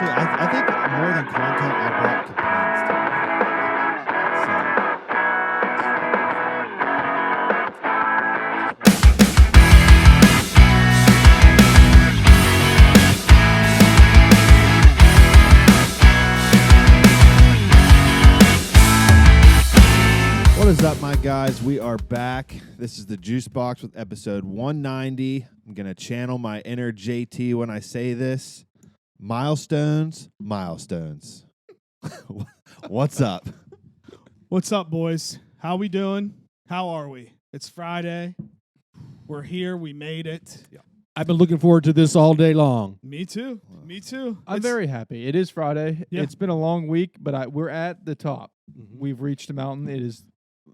actually, I think more than content, I brought complaints to What is up, my guys? We are back. This is the Juice Box with episode 190. I'm going to channel my inner JT when I say this. Milestones. What's up? What's up, boys? How we doing? How are we? It's Friday. We're here. We made it. Yeah. I've been looking forward to this all day long. Me too. Me too. I'm very happy. It is Friday. Yeah. It's been a long week, but we're at the top. Mm-hmm. We've reached the mountain. It is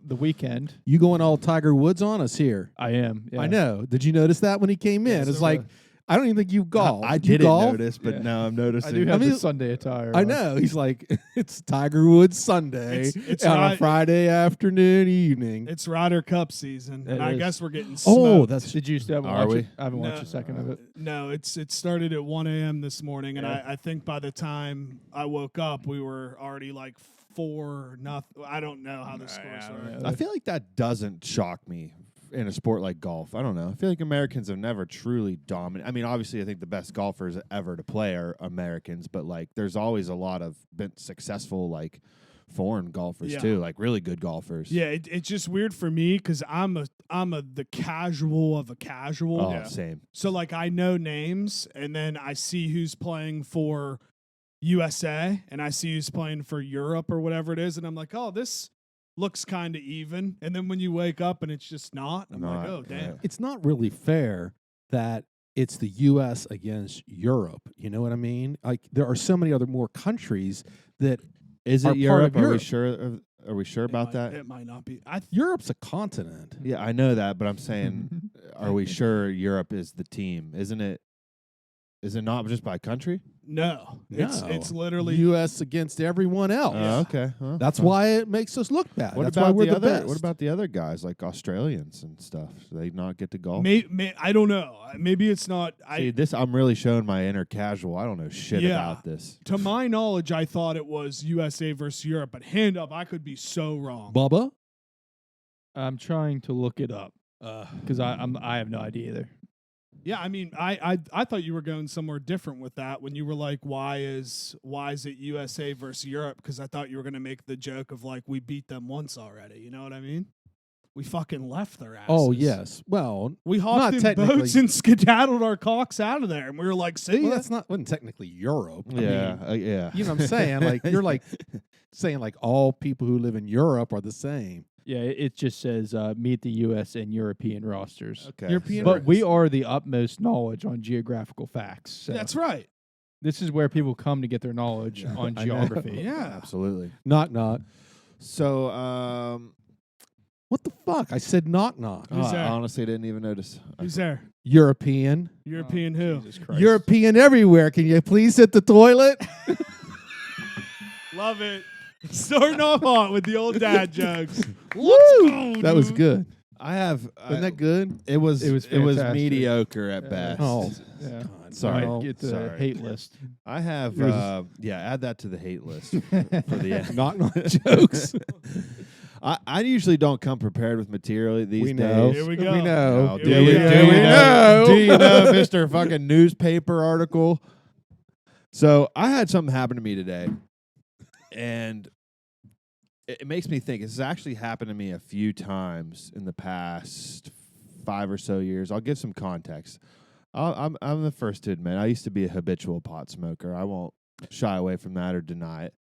the weekend. You going all Tiger Woods on us here? I am. Yeah. I know. Did you notice that when he came in? Yes, It's sir. like, I don't even think you golf. I You didn't golf? notice, but Yeah. now I'm noticing. I do have I mean, the Sunday attire. I on. know. He's like, it's Tiger Woods Sunday It's on a right. Friday afternoon, evening. It's Ryder Cup season, and It I is. guess we're getting Oh, smoked. that's Did you still Are watch we? it? I haven't watched a second of it. No, it started at 1 a.m. this morning, and Yeah. I think by the time I woke up, we were already like 4-0. I don't know how the scores are. I feel like that doesn't shock me in a sport like golf. I don't know. I feel like Americans have never truly dominated. I mean, obviously, I think the best golfers ever to play are Americans, but like, there's always a lot of been successful like foreign golfers Yeah. too, like really good golfers. Yeah, it's just weird for me because I'm the casual of a casual. Oh, same. So like I know names, and then I see who's playing for USA, and I see who's playing for Europe or whatever it is, and I'm like, oh, this looks kind of even. And then when you wake up and it's just not, I'm like, Not, oh damn. yeah. It's not really fair that it's the U.S. against Europe. You know what I mean? Like, there are so many other more countries that Is Are it part Europe? of Are we Europe. sure? Are we sure about It that? might, it might not be. Europe's a continent. Yeah, I know that, but I'm saying, are we sure Europe is the team? Isn't it? Is it not just by country? No, it's literally U.S. against everyone else. Yeah. Okay. Well, That's well, why it makes us look bad. What That's about why we're the the other? best. What about the other guys like Australians and stuff? Do they not get to golf? I don't know. Maybe it's not. See, this I'm really showing my inner casual. I don't know shit Yeah. about this. To my knowledge, I thought it was USA versus Europe, but hand up, I could be so wrong. Bubba? I'm trying to look it up because I have no idea either. Yeah, I mean, I thought you were going somewhere different with that when you were like, why is it USA versus Europe? Because I thought you were going to make the joke of like, we beat them once already. You know what I mean? We fucking left their asses. Oh, yes. Well, We Not hopped in technically. boats and skedaddled our cocks out of there, and we were like, see well ya. that's not wasn't technically Europe. I Yeah, mean, yeah. you know what I'm saying? Like, you're like saying like all people who live in Europe are the same. Yeah, it just says meet the U.S. and European rosters. Okay. European- But we are the utmost knowledge on geographical facts. So That's right. this is where people come to get their knowledge Yeah. on I know. geography. Yeah. Absolutely. Knock knock. So, What the fuck? I said knock knock. Who's I there? honestly didn't even notice. Who's there? European. European who? Jesus Christ. European everywhere. Can you please hit the toilet? Love it. Starting off hot with the old dad jokes. Woo! That was dude. good. I have. Wasn't that good? It was. It was It was fantastic. mediocre at Yeah. best. Oh, Yeah. God. Sorry. No. Get the sorry. hate list. I have. Yours Yeah, add that to the hate list for the end. Knock knock jokes. I usually don't come prepared with material these We days. know. Here we go. We know. Oh, Here do we you, go. do you We know? know. Do you know, Mr. fucking newspaper article? So I had something happen to me today, and it makes me think. This has actually happened to me a few times in the past 5 or so years. I'll give some context. I'm the first to admit I used to be a habitual pot smoker. I won't shy away from that or deny it.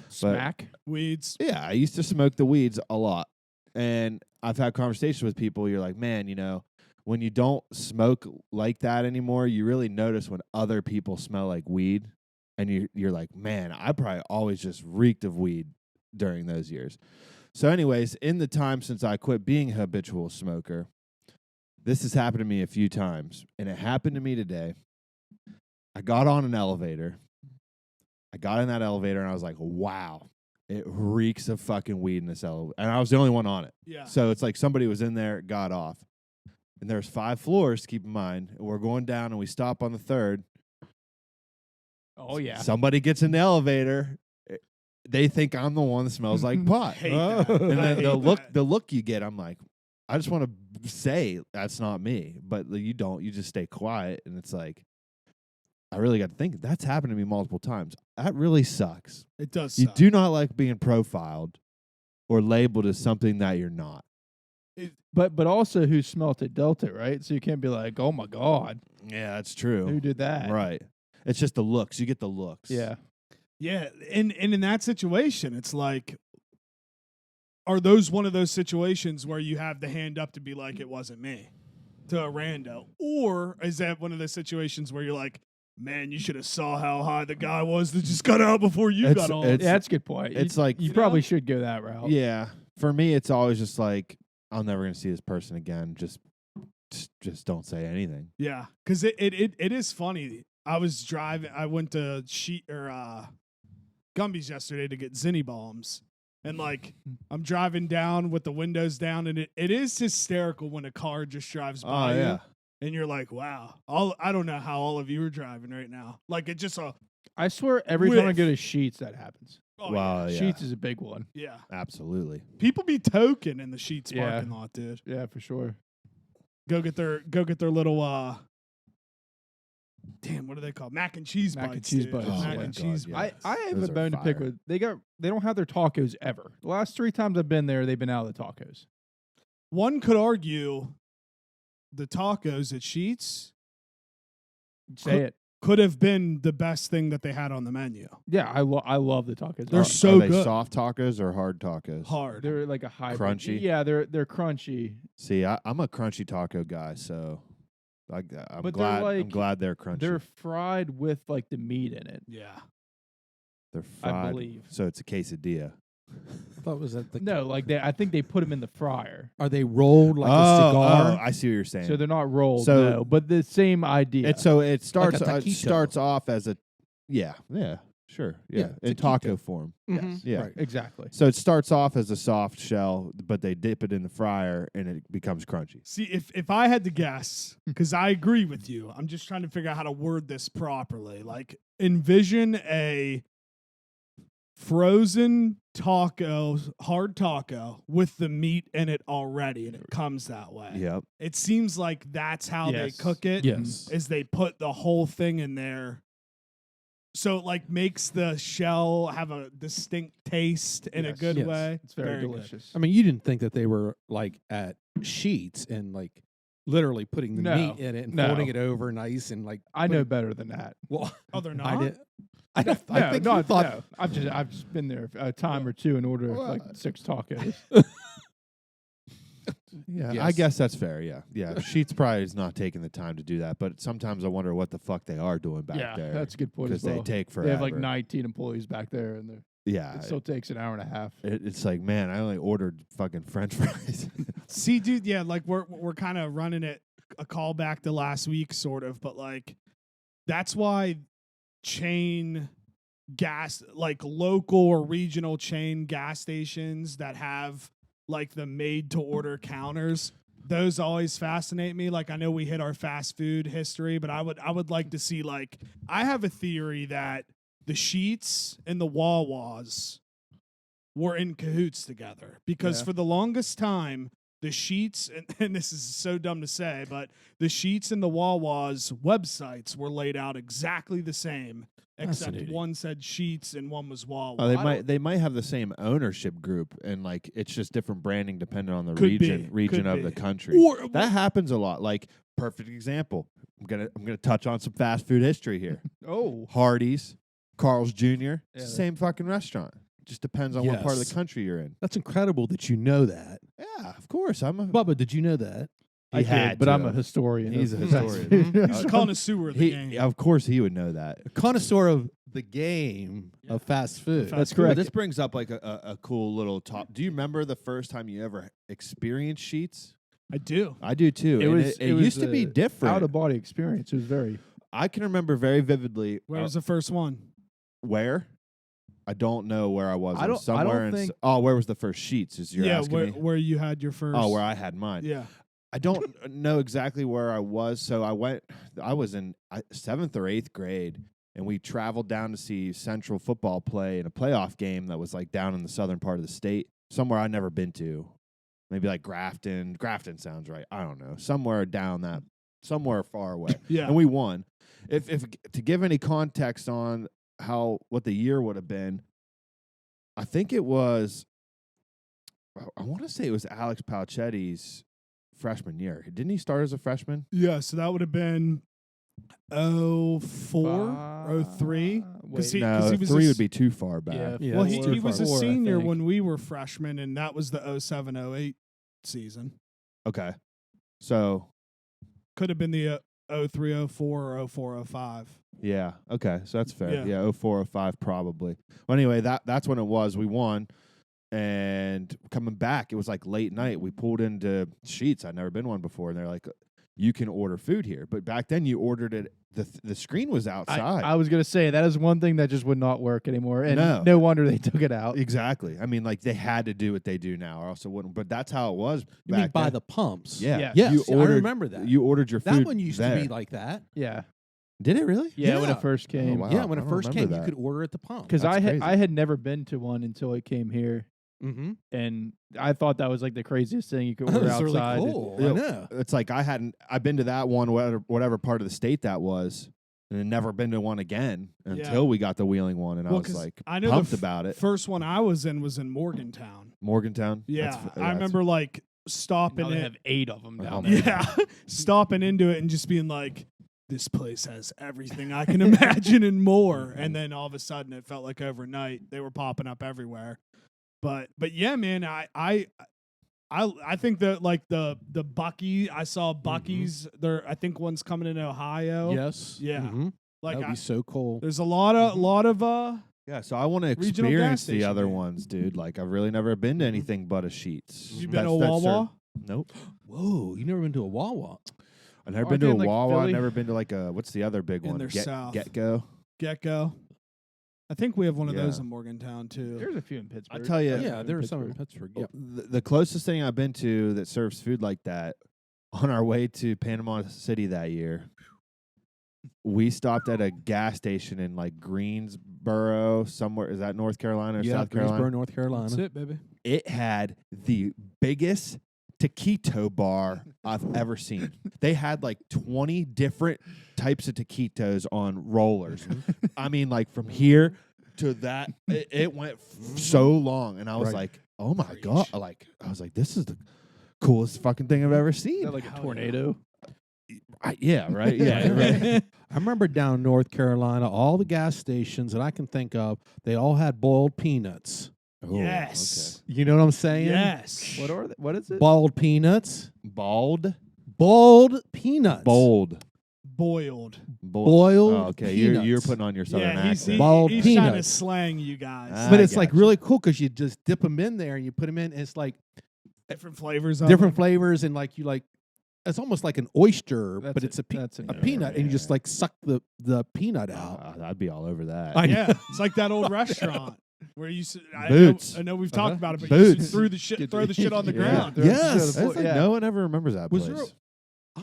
Smack. Weeds. Yeah, I used to smoke the weeds a lot. And I've had conversations with people. You're like, man, you know, when you don't smoke like that anymore, you really notice when other people smell like weed. And you're like, man, I probably always just reeked of weed during those years. So anyways, in the time since I quit being a habitual smoker, this has happened to me a few times. And it happened to me today. I got on an elevator. I got in that elevator and I was like, wow, it reeks of fucking weed in this elevator. And I was the only one on it. Yeah. So it's like somebody was in there, got off. And there's 5 floors, keep in mind. And we're going down and we stop on the 3rd. Oh yeah. Somebody gets in the elevator, they think I'm the one that smells like pot. Hate that. And I then hate the that. look you get, I'm like, I just want to say that's not me, but you don't. You just stay quiet, and it's like, I really got to think. That's happened to me multiple times. That really sucks. It does. You suck. do not like being profiled or labeled as something that you're not. But also who smelt it dealt it, right? So you can't be like, oh my God, Yeah, that's true. who did that? Right. It's just the looks. You get the looks. Yeah. Yeah, and in that situation, it's like, are those one of those situations where you have the hand up to be like, it wasn't me, to a rando, or is that one of those situations where you're like, man, you should have saw how high the guy was that just got out before you It's- got on? it's- Yeah, that's a good point. It's you, like- you You probably know? should go that route. Yeah. For me, it's always just like, I'm never going to see this person again. Just don't say anything. Yeah, because it is funny. I was driving. I went to Gumby's yesterday to get Zinni bombs, and like I'm driving down with the windows down, and it is hysterical when a car just drives by Oh, you, yeah. and you're like, wow. I don't know how all of you are driving right now. Like it just I swear every time I Whiff. go to Sheets, that happens. oh, Wow. Yeah. Sheets is a big one. yeah. Absolutely. People be token in the Sheets Yeah. parking lot, dude. Yeah, for sure. Go get their little damn, what are they called? Mac and cheese Mac and bites. cheese dude. bites, Mac yeah. and God, cheese yeah. bites. I have Those a are bone to pick fire. with. They don't have their tacos ever. The last 3 times I've been there, they've been out of the tacos. One could argue the tacos at Sheets Say it. could have been the best thing that they had on the menu. Yeah, I love the tacos. They're Are so they good. soft tacos or hard tacos? Hard. They're like a hybrid. Crunchy? Yeah, they're crunchy. See, I'm a crunchy taco guy, so I'm But glad. they're I'm like- glad they're crunchy. They're fried with like the meat in it. Yeah. They're I fried, believe. so it's a quesadilla. I thought was that the No, like I think they put them in the fryer, Are they rolled like a cigar? I see what you're saying. so they're not rolled. So- no, but the same idea. It starts a it taquito. starts off as a sure Yeah, in taquito. taco form. Mhm. Yeah. Right. exactly. So it starts off as a soft shell, but they dip it in the fryer and it becomes crunchy. See, if I had to guess, because I agree with you, I'm just trying to figure out how to word this properly. Like, envision a frozen taco, hard taco, with the meat in it already, and it comes that way. Yep. It seems like that's how they Yes. cook it. Yes. Is they put the whole thing in there. So it like makes the shell have a distinct taste in a Yes. good Yes. way. It's very, good. delicious. I mean, you didn't think that they were like at Sheets and like literally putting the No. meat in it and No. folding it over nice and like. I know better than that. Well, Oh, they're not? I did. I think no, you no, thought. no. I've just been there a time or two and ordered like 6 tacos. Yeah, I Yes. guess that's fair. Yeah. Sheets probably is not taking the time to do that, but sometimes I wonder what the fuck they are doing back yeah, there. that's a good point as because well. they take forever. They have like 19 employees back there, and Yeah, it still takes an hour and a half. it's like, man, I only ordered fucking French fries. See, dude, yeah, like we're kind of running it a callback to last week, sort of, but like that's why chain gas, like local or regional chain gas stations that have like the made to order counters, those always fascinate me. Like I know we hit our fast food history, but I would like to see, like, I have a theory that the Sheets and the Wawas were in cahoots together, because Yeah. for the longest time, the Sheets, and this is so dumb to say, but the Sheets and the Wawas websites were laid out exactly the same, except Fascinating. one said Sheets and one was Wawa. Oh, I don't- they might have the same ownership group, and like it's just different branding depending on the Could be, region could of be. the country. Or That happens a lot. Like perfect example. I'm gonna touch on some fast food history here. Oh, Hardee's, Carl's Jr. It's Yeah. the same fucking restaurant. Just depends on what part of Yes. the country you're in. That's incredible that you know that. Yeah, of course. I'm a. Bubba, did you know that? He I did, had but to. I'm a historian. He's a of historian. fast food. He's a connoisseur of the game. He, of course, he would know that. A connoisseur of the game of fast food. Fast That's food. correct. This brings up like a cool little top. Do you remember the first time you ever experienced Sheets? I do. I do too. It and was it used to be a different. out of body experience. It was very. I can remember very vividly Where was the first one? where. I don't know where I was. I It don't- was I don't somewhere in. think- Where was the first Sheets? Is you're Yeah, asking where me? where you had your first. Oh, where I had mine. Yeah. I don't know exactly where I was. So I was in 7th or 8th grade, and we traveled down to see Central football play in a playoff game that was like down in the southern part of the state, somewhere I'd never been to. Maybe like Grafton. Grafton sounds right. I don't know. Somewhere far away. Yeah. And we won. If to give any context on what the year would have been, I think it was, I want to say it was Alex Palchetti's freshman year. Didn't he start as a freshman? Yeah, so that would have been 04, 03. Wait, he No, was 3 a would be too far back. Yeah, Yeah, well, that's he too was a far. senior I think. when we were freshmen, and that was the 07-08 season. Okay. So, Could have been the 03, 04, or 04, 05. yeah. Okay. So that's fair. Yeah. Yeah, 04, 05 probably. Well, anyway, that's when it was. We won. And coming back, it was like late night. We pulled into Sheetz. I'd never been one before. And they're like, you can order food here. But back then you ordered it. The screen was outside. I was gonna say that is one thing that just would not work anymore, and No. no wonder they took it out. Exactly. I mean, like they had to do what they do now, or else it wouldn't. But that's how it was. You mean back by then. the pumps? Yeah. Yeah. Yes, You I ordered, remember that. You ordered your food. That one used there. to be like that. Yeah, Did it really? yeah, when Yeah. it first came. wow. Yeah, when I it don't first remember came, that. you could order at the pump. Because That's crazy. I had never been to one until it came here, Mm-hmm. and I thought that was like the craziest thing you could order That's really outside. cool. Yeah. I know. It's like I've been to that one, whatever part of the state that was, and had never been to one again until we got the Wheeling one, and Well, I was 'cause like I know pumped the about it. First one I was in Morgantown. Morgantown. Yeah, That's I remember like stopping Now they it. have 8 of them Oh, down man. there. Yeah, stopping into it and just being like, this place has everything I can imagine and more. And then all of a sudden, it felt like overnight they were popping up everywhere. But yeah, man, I think that like the Bucky, I saw Bucky's. There, I think one's coming in Ohio. Yes. Yeah. Mhm. like That would be so cool. there's a lot of Yeah, so I want to Regional gas experience the station, other man. ones, dude. Like I've really never been to anything but a Sheetz. Have you been to Wawa? Nope. Whoa, you never been to a Wawa? I've never Aren't been they to a in, like, Wawa. I've Philly? never been to like a what's the other big In one? their south. Get Go. Gecko. I think we have one of those Yeah. in Morgantown too. There's a few in Pittsburgh. I tell you, Yeah, there are some in Pittsburgh. Yeah. the closest thing I've been to that serves food like that, on our way to Panama City that year, we stopped at a gas station in like Greensboro, somewhere. Is that North Carolina or Yeah, South Carolina? Greensboro, North Carolina. That's it, baby. It had the biggest taquito bar I've ever seen. They had like 20 different types of taquitos on rollers. I mean, like from here to that, it went so long, and I was Right. like, "Oh my god!" Like I was like, "This is the coolest fucking thing I've ever Is seen." that like a Hell tornado? Yeah, right. Yeah, right. I remember down North Carolina, all the gas stations that I can think of, they all had boiled peanuts. Oh, Yes. You know what I'm saying? Yes. What are they? What is it? Boiled peanuts. okay. Boiled. Peanuts. Boiled. Boiled Oh, okay, you're peanuts. putting on your southern Yeah, accent. Boiled he's trying to peanuts. slang you guys. But I it's like gotcha. really cool because you just dip them in there and you put them in. And it's like Different flavors. Of different them. flavors and like you like. It's almost like an oyster, That's but a- it's a that's a no, peanut, and you just yeah. like suck the peanut out. I'd be all over that. I know. Yeah, it's like that old restaurant where you. Boots. I know we've talked about it, but Boots. you used to throw the shit on the Yeah. ground. Throw the shit Yes. on the That's floor. like Yeah. no one ever remembers that Was place. there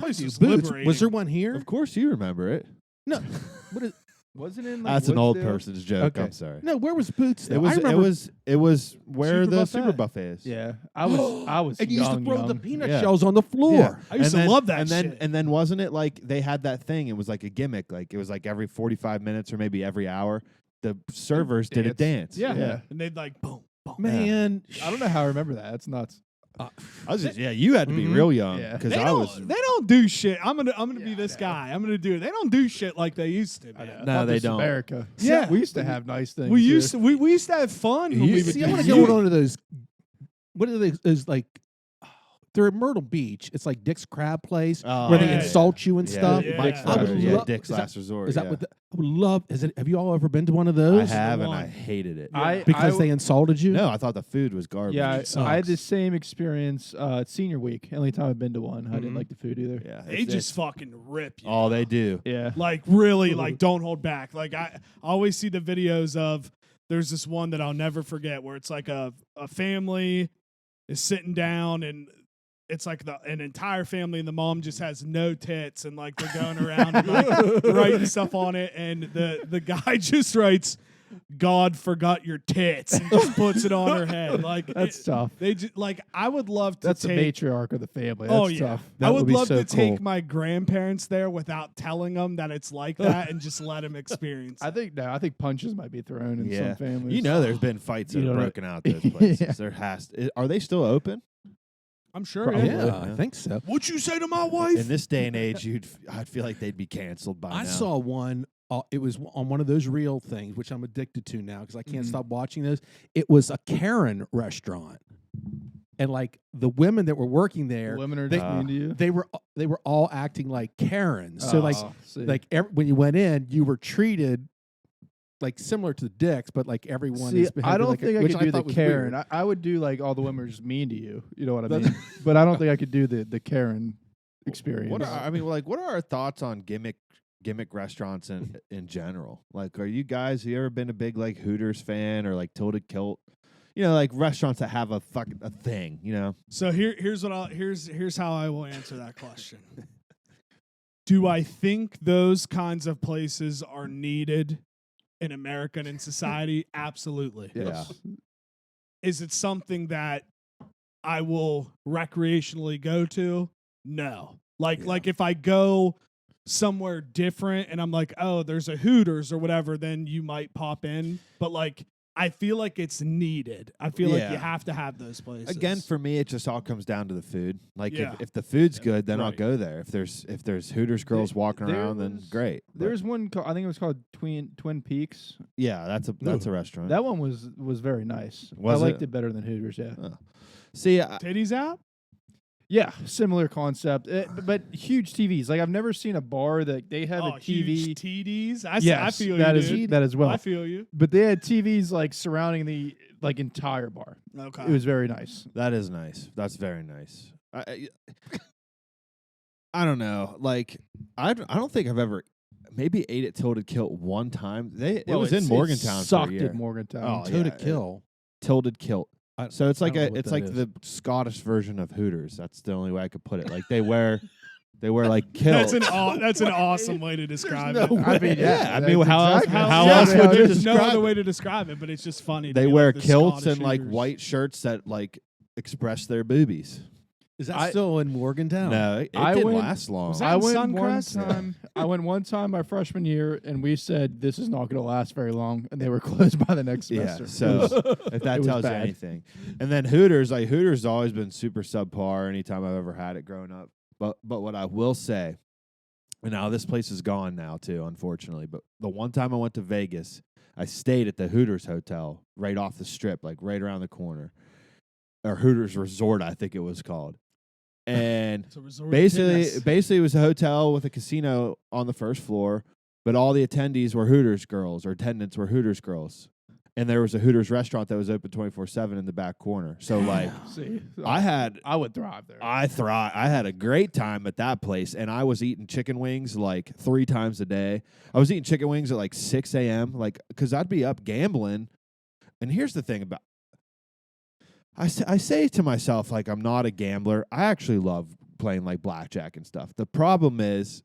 Place Dude, was Boots. liberating. Was there one here? Of course, you remember it. No. What is? Wasn't it in like That's an old Woodsdale? person's joke. Okay. I'm sorry. No. Where was Boots? It though? was. I remember, It was where Super the buffet. super buffet is. Yeah, I was and you used to young. throw the peanut Yeah. shells on the floor. Yeah. I used And to love that and then shit. and then wasn't it like they had that thing? It was like a gimmick. Like it was like every 45 minutes or maybe every hour, the servers did a dance. yeah. and they'd like boom, boom. Man, I don't know how I remember that. That's nuts. I was just you had to be Mhm. real young Yeah. because They I was. don't do shit. I'm gonna be Yeah, this I know. guy. I'm gonna do it. They don't do shit like they used to. I Man. know. No, Thought they this was don't. America. Yeah. we used to have nice things. We here. used to have fun when You- we would see, do I want to shit. go on to those. What are they? Is like they're at Myrtle Beach. It's like Dick's Crab Place Oh, where they yeah. insult you and Yeah, stuff. Yeah. Dick's, I would love- Dick's is that- Last Resort. Is that yeah. what? I would love. Is it? Have you all ever been to one of I those? have and one. I hated it. Because they insulted you. No, I thought the food was garbage. Yeah, It I had the sucks. same experience at senior week. Only time I've been to one. I didn't Mhm. like the food either. yeah. They just fucking rip you. Oh, they do. Yeah. Like really, like don't hold back. Like I always see the videos of. There's this one that I'll never forget where it's like a family is sitting down and it's like an entire family, and the mom just has no tits, and like they're going around and like writing stuff on it, and the guy just writes, "God forgot your tits," and just puts it on her head. Like That's tough. They just, like, I would love to. That's take, the matriarch of the family. That's Oh yeah, tough. I That would be love so to take cool. my grandparents there without telling them that it's like that, and just let them experience. I think punches might be thrown in Yeah. some families. You know, there's been fights that You have know, broken out those places. Yeah. There are they still open? I'm sure. Yeah, Yeah. I think so. What'd you say to my wife? In this day and age, I'd feel like they'd be canceled by now. I saw one. It was on one of those real things, which I'm addicted to now because I can't stop watching those. It was a Karen restaurant, and like the women that were working there, women are they, just mean to you. they were all acting like Karens. So See. when you went in, you were treated like similar to the dicks, but like everyone See, is behaving I don't like think I which could do the thought was Karen. weird. I would do like all the women are just mean to you. You know what I mean? But I don't think I could do the Karen experience. what are our thoughts on gimmick restaurants in general? Like, are you guys? Have you ever been a big like Hooters fan or like Tilted Kilt? You know, like restaurants that have a thing. You know, So here's how I will answer that question. Do I think those kinds of places are needed in America and in society? Absolutely. Yes. Is it something that I will recreationally go to? No. Like if I go somewhere different and I'm like, oh, there's a Hooters or whatever, then you might pop in. But like, I feel like it's needed. I feel like Yeah. you have to have those places. again, for me, it just all comes down to the food. Like, Yeah. if the food's good, then I'll Right. go there. If there's Hooters girls walking there around, then was- great. But There's one. I think it was called Twin Peaks. yeah, that's a restaurant. That one was very nice. Was I liked it? it better than Hooters. Yeah. See, Titties out? Yeah, similar concept, but huge TVs. Like I've never seen a bar that they have a TV. Huge TDs. I Yes, feel that you, is dude. that as well. I feel you. But they had TVs like surrounding the like entire bar. Okay. It was very nice. that is nice. That's very nice. I don't know. Like, I don't think I've ever maybe ate at Tilted Kilt one time. It was in Morgantown for a Sucked year. at Morgantown. Oh, Toe to yeah, kill. Tilted Kilt. So it's like I don't know what it's that like is. the Scottish version of Hooters. That's the only way I could put it. Like they wear like kilts. That's an awesome way to describe it. I mean, Yeah, I that's mean, how else- exactly- how Yeah, else would you there's no describe other it? way to describe it, but it's just funny. to They be wear like the kilts Scottish and like Hooters. white shirts that like express their boobies. Is that still in Morgantown? No, it I didn't went- last long. Was that I in went Suncrest? one time. I went one time my freshman year, and we said this is not going to last very long, and they were closed by the next Yeah, semester. so if that it was tells you bad. anything. And then Hooters has always been super subpar anytime I've ever had it growing up. But what I will say, and now this place is gone now too, unfortunately, but the one time I went to Vegas, I stayed at the Hooters Hotel right off the strip, like right around the corner. Or Hooters Resort, I think it was called. And It's a resort basically tennis. it was a hotel with a casino on the first floor, but all the attendees were Hooters girls, or attendants were Hooters girls. And there was a Hooters restaurant that was open 24/7 in the back corner. So like See, I would thrive there. I had a great time at that place, and I was eating chicken wings like 3 times a day. I was eating chicken wings at like 6 a.m. like because I'd be up gambling. And here's the thing about I say to myself, like, I'm not a gambler. I actually love playing like blackjack and stuff. The problem is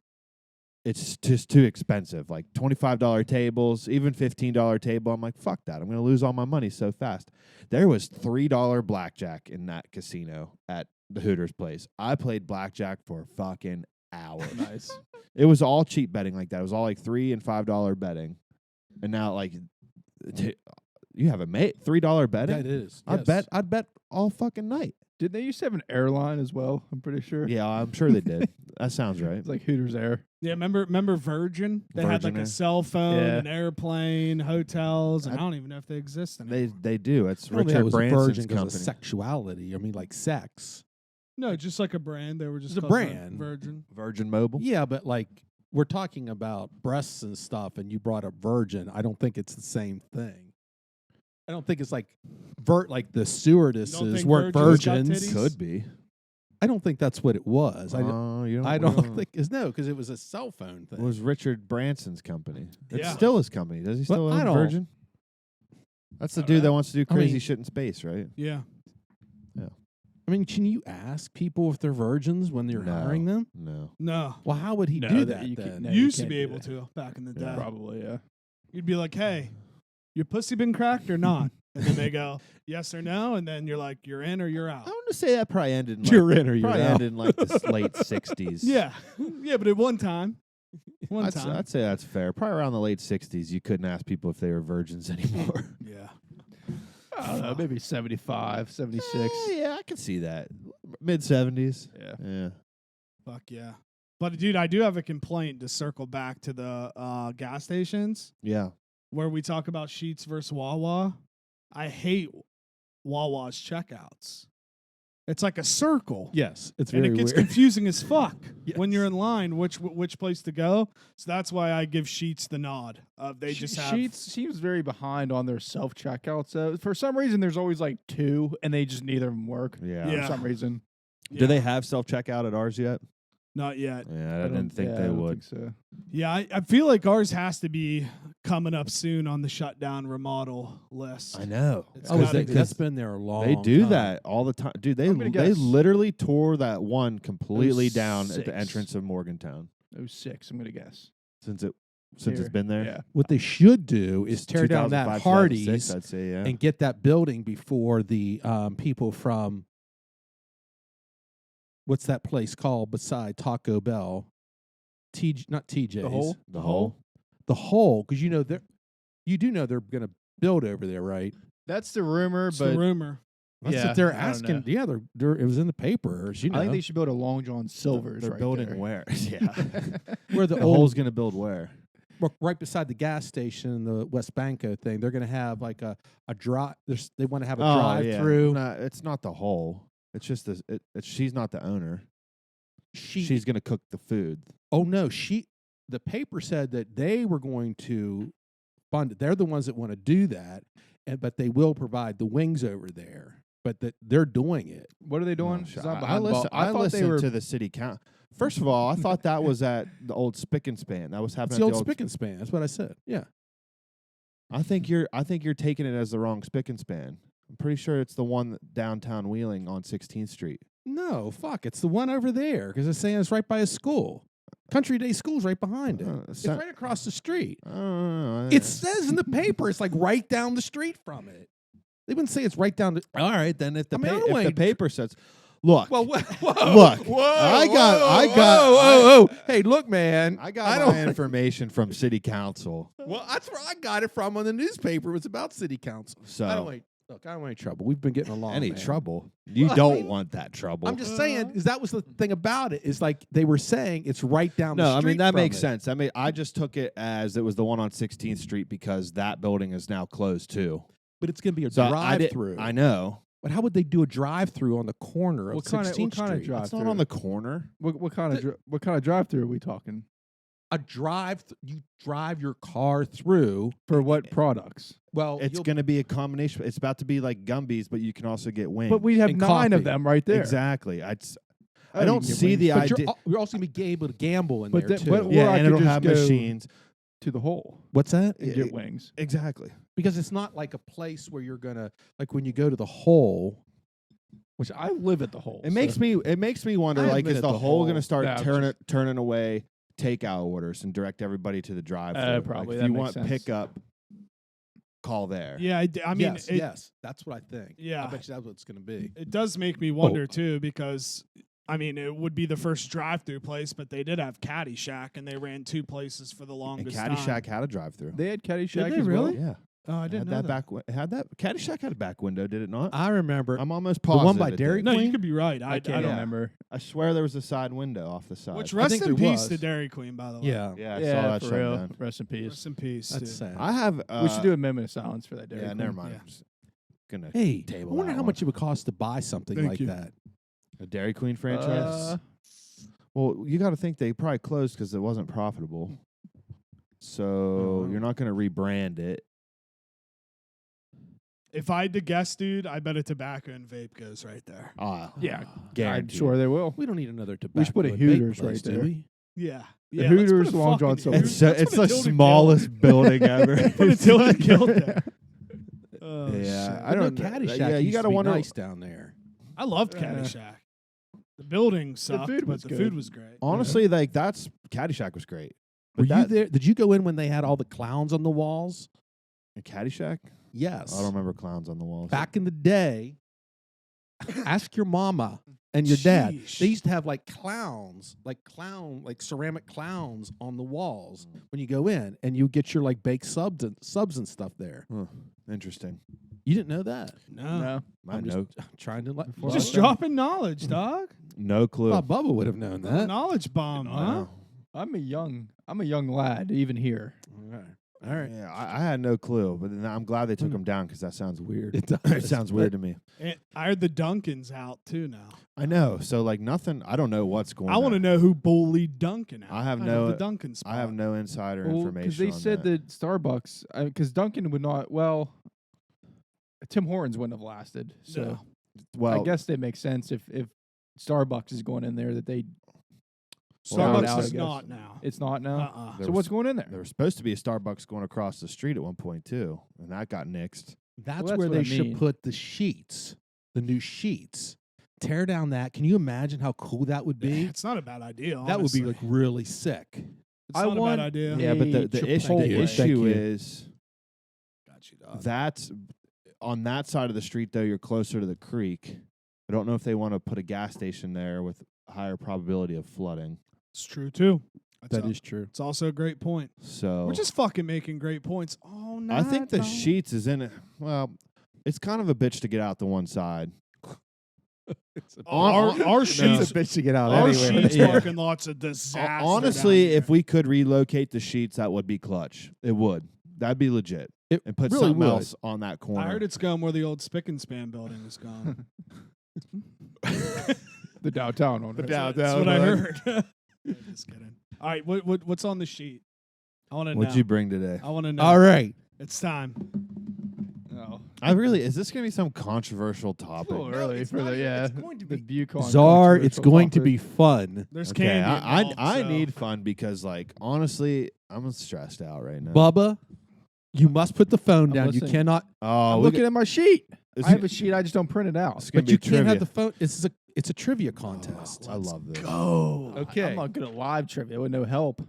it's just too expensive. Like $25 tables, even $15 table. I'm like, fuck that. I'm going to lose all my money so fast. There was $3 blackjack in that casino at the Hooters place. I played blackjack for fucking hours. Nice. It was all cheap betting like that. It was all like $3 and $5 betting. And now like you have a $3 betting? Yeah, it is. I'd bet all fucking night. Did they used to have an airline as well? I'm pretty sure. Yeah, I'm sure they did. That sounds right. It's like Hooters Air. Yeah, remember Virgin? They had Virgin like Air. a cell phone, Yeah. an airplane, hotels, and I don't even know if they exist anymore. They do. It's I don't think Richard it was a Branson's virgin because of company. sexuality. I mean, like sex. No, just like a brand. They were just It's a called brand. Virgin. Virgin Mobile. Yeah, but like we're talking about breasts and stuff, and you brought up virgin. I don't think it's the same thing. I don't think it's like like the stewardesses think weren't virgins got virgins. titties? Could be. I don't think that's what it was. I You don't think it's no, because it was a cell phone thing. It was Richard Branson's company. It's Yeah. still his company. Does he still Well, I own don't- Virgin? That's the I don't dude that know. wants to do I crazy mean- shit in space, right? Yeah. I mean, can you ask people if they're virgins when you're hiring them? No. No. Well, how would he No, do that that you then? can't- no, You you used to can't be do able that. to back in the day. Yeah. Probably, yeah. You'd be like, hey, your pussy been cracked or not? And then they go, yes or no. And then you're like, you're in or you're out. I want to say that probably ended in like, You're in or you're probably out. ended in like the late 60s. Yeah. Yeah, but at one time. I'd say that's fair. Probably around the late 60s, you couldn't ask people if they were virgins anymore. Yeah. I don't know, maybe 75, 76. Yeah, I can see that. Mid 70s. Yeah. Yeah. Fuck yeah. But, dude, I do have a complaint to circle back to the gas stations Yeah. where we talk about Sheetz versus Wawa. I hate Wawa's checkouts. It's like a circle. Yes, it's And very it gets weird. confusing as fuck when Yes. you're in line, which place to go. So that's why I give Sheetz the nod. They just have. Sheetz seems very behind on their self checkouts. For some reason, there's always like 2, and they just neither of them work. Yeah. Yeah. For some reason, Do they have self checkout at ours yet? Not yet. Yeah, I didn't don't- think yeah, they I don't would. think so. Yeah, I feel like ours has to be coming up soon on the shutdown remodel list. I know. It's Oh, gotta be. that's been there a long They do time. that all the time. Dude, they I'm gonna they guess- literally tore that one completely down at 06. the entrance of Morgantown 06, I'm gonna guess. since it's Here. been there. Yeah. What they should do is tear down that 2005, Hardee's 2006, I'd say, yeah. and get that building before the people from what's that place called beside Taco Bell? Not TJ's. The Hole? The Hole? The Hole, because you know they're going to build over there, right? That's the rumor, It's but the rumor. That's Yeah, what they're I don't asking. know. Yeah, it was in the papers. You know, I think they should build a Long John Silver's. They're right building there. where? Yeah. where the The old Hole's going to build where? right beside the gas station, the West Banco thing. They're going to have like a drive. They want to have a drive yeah. through. No, it's not the Hole. It's just she's not the owner. She She's going to cook the food. Oh no, the paper said that they were going to fund it. They're the ones that want to do that, but they will provide the wings over there. But that they're doing it. What are they doing? Oh, 'Cause I'm I behind the ball. listen, I thought they listened were. to the city council. First of all, I thought that was at the old Spick and Span. That was It's happening the at old Spick and Span. That's what I said. Yeah. I think you're taking it as the wrong Spick and Span. I'm pretty sure it's the one downtown Wheeling on 16th Street. No, fuck. It's the one over there because it's saying it's right by a school. Country Day School's right behind it. It's right across the street. I don't know. It says in the paper it's like right down the street from it. They wouldn't say it's right down the. all right then. If the I mean, I don't if the wanna- paper says, look, Well, look, whoa, I got- whoa. Hey, look, man. I got my information from city council. Well, that's where I got it from on the newspaper. It was about city council. So I don't want any trouble. We've been getting along. any man. trouble? You Well, I don't mean, want that trouble. I'm just saying, is that was the thing about it? Is like they were saying it's right down no, the I street. mean that from makes it. sense. I mean, I just took it as it was the one on 16th Street because that building is now closed too. But it's going to be a So drive-through. I know. But how would they do a drive-through on the corner of What kind 16th of Street? drive? It's not on the corner. What kind of drive through are we talking? A you drive your car through. For what products? Well, It's going to be a combination. It's about to be like Gumby's, but you can also get wings. But we have And 9 coffee. of them right there. exactly. I Oh, don't you can get see wings. the but idea. you're also going to be able to gamble in But there that- too. but- Or Yeah, I and could it'll just have go- machines. To the hole What's that? and get wings. Exactly. Because it's not like a place where you're gonna like when you go to the hole. Which I live at the hole. It makes me wonder. I haven't Like, been is at the the whole going Hole. to start No, turning away takeout orders and direct everybody to the drive-through? Probably, Like, that if you makes want sense. pickup, call there. Yeah, I mean, yes, that's what I think. Yeah. I bet you that's what it's gonna be. it does make me wonder too because I mean it would be the first drive-through place, but they did have Caddyshack and they ran 2 places for the And longest Caddyshack time. had a drive-through. They had Caddyshack they as well. really? Yeah, Oh, I didn't know had that. Had that. Caddyshack had a back window, did it not? I remember I'm almost the positive. one by it Dairy did. No, you Queen? could be right. I can't don't. remember. I swear there was a side window off the side. Which I rest think in there peace was. to Dairy Queen, by the way. Yeah, yeah, I Yeah, saw that for shut real. down. Rest in peace. Rest in peace. that's dude. sad. I have. We should do a moment of silence for that. Dairy Yeah, Queen. never mind. Yeah. I'm just gonna Hey, I table wonder that how one. much it would cost to buy something Thank like you. that. A Dairy Queen franchise. Well, you got to think they probably closed because it wasn't profitable. So you're not going to rebrand it. If I had to guess, dude, I bet a tobacco and vape goes right there. Yeah, I'm guaranteed. sure they will. We don't need another tobacco. We should put a and vape Hooters place, right do there. we? Yeah. The Yeah, let's put Hooters, a Long fucking John Silver. Hooters. It's Let's the put a Tilda smallest building ever. Put a Tilda Kilt there. Oh, Yeah, shit. I don't. Caddyshack. Yeah, you got got to to wonder. nice down there. I loved Caddyshack. The building sucked, food but was the good. food was great. Honestly, like that's Caddyshack was great. Were But you that, there? Did you go in when they had all the clowns on the walls? Caddyshack? Yes. I don't remember clowns on the walls. Back in the day, ask your mama and your dad. Sheesh. They used to have like ceramic clowns on the walls when you go in, and you get your like baked subs and stuff there. Huh. Interesting. You didn't know that? No. I know. I'm trying to let. Just dropping knowledge, dog. No clue. Thought Bubba would have known that. Knowledge bomb, huh? No. I'm a young lad, even here. All right. Yeah, I had no clue, but then I'm glad they took them down because that sounds weird. It does. It sounds weird to me. And I heard the Duncans out too now. I know. So like nothing. I don't know what's going on. I want to know who bullied Duncan out. I have out no- of the Duncan spot. I have no insider Because information. they on said that Starbucks, because Dunkin' would not. Well, Tim Hortons wouldn't have lasted. So No. Well, I guess that makes sense if Starbucks is going in there that they. Well, Starbucks I is guess. not now. It's not now. Uh-uh. There So was- what's going in there? there was supposed to be a Starbucks going across the street at one point too, and that got nixed. That's Well, that's where what they I should mean. put the sheets, the new sheets. Tear down that. Can you imagine how cool that would be? It's not a bad idea. That would be honestly. like really sick. It's I not a want- bad idea. Yeah, But Hey, the issue Chipotle. Thank you. is Got you, dog. that's on that side of the street though. You're closer to the creek. I don't know if they want to put a gas station there with higher probability of flooding. It's true too. That is true. It's also a great point. So We're just fucking making great points all night. I think the dog. sheets is in it. Well, it's kind of a bitch to get out the one side. Our It's sheets, a bitch to get out our anyway. sheets Yeah. fucking lots of disaster. Honestly, down if we could relocate the sheets, that would be clutch. It would. That'd be legit. It And put really something would. else on that corner. I heard it's going where the old Spick and Span building is gone. The downtown one. right? That's what I heard. Just kidding. All right, what's on the sheet? I want to know. What'd you bring today? I want to know. All right. It's time. No. Is this going to be some controversial topic? Oh, really? it's For not the even. It's going to the be- Bucon Czar, it's controversial going to topic. be fun. There's Okay, candy I involved, so- need fun because, like, honestly, I'm stressed out right now. Bubba, you must put the phone I'm down. listening. You cannot, Oh, I'm we looking got- at my sheet. it's I have gonna- a sheet. I just don't print it out. it's gonna but be you can't have trivia. the phone. It's a trivia contest. I love this. Go. Okay. I'm not good at live trivia with no help.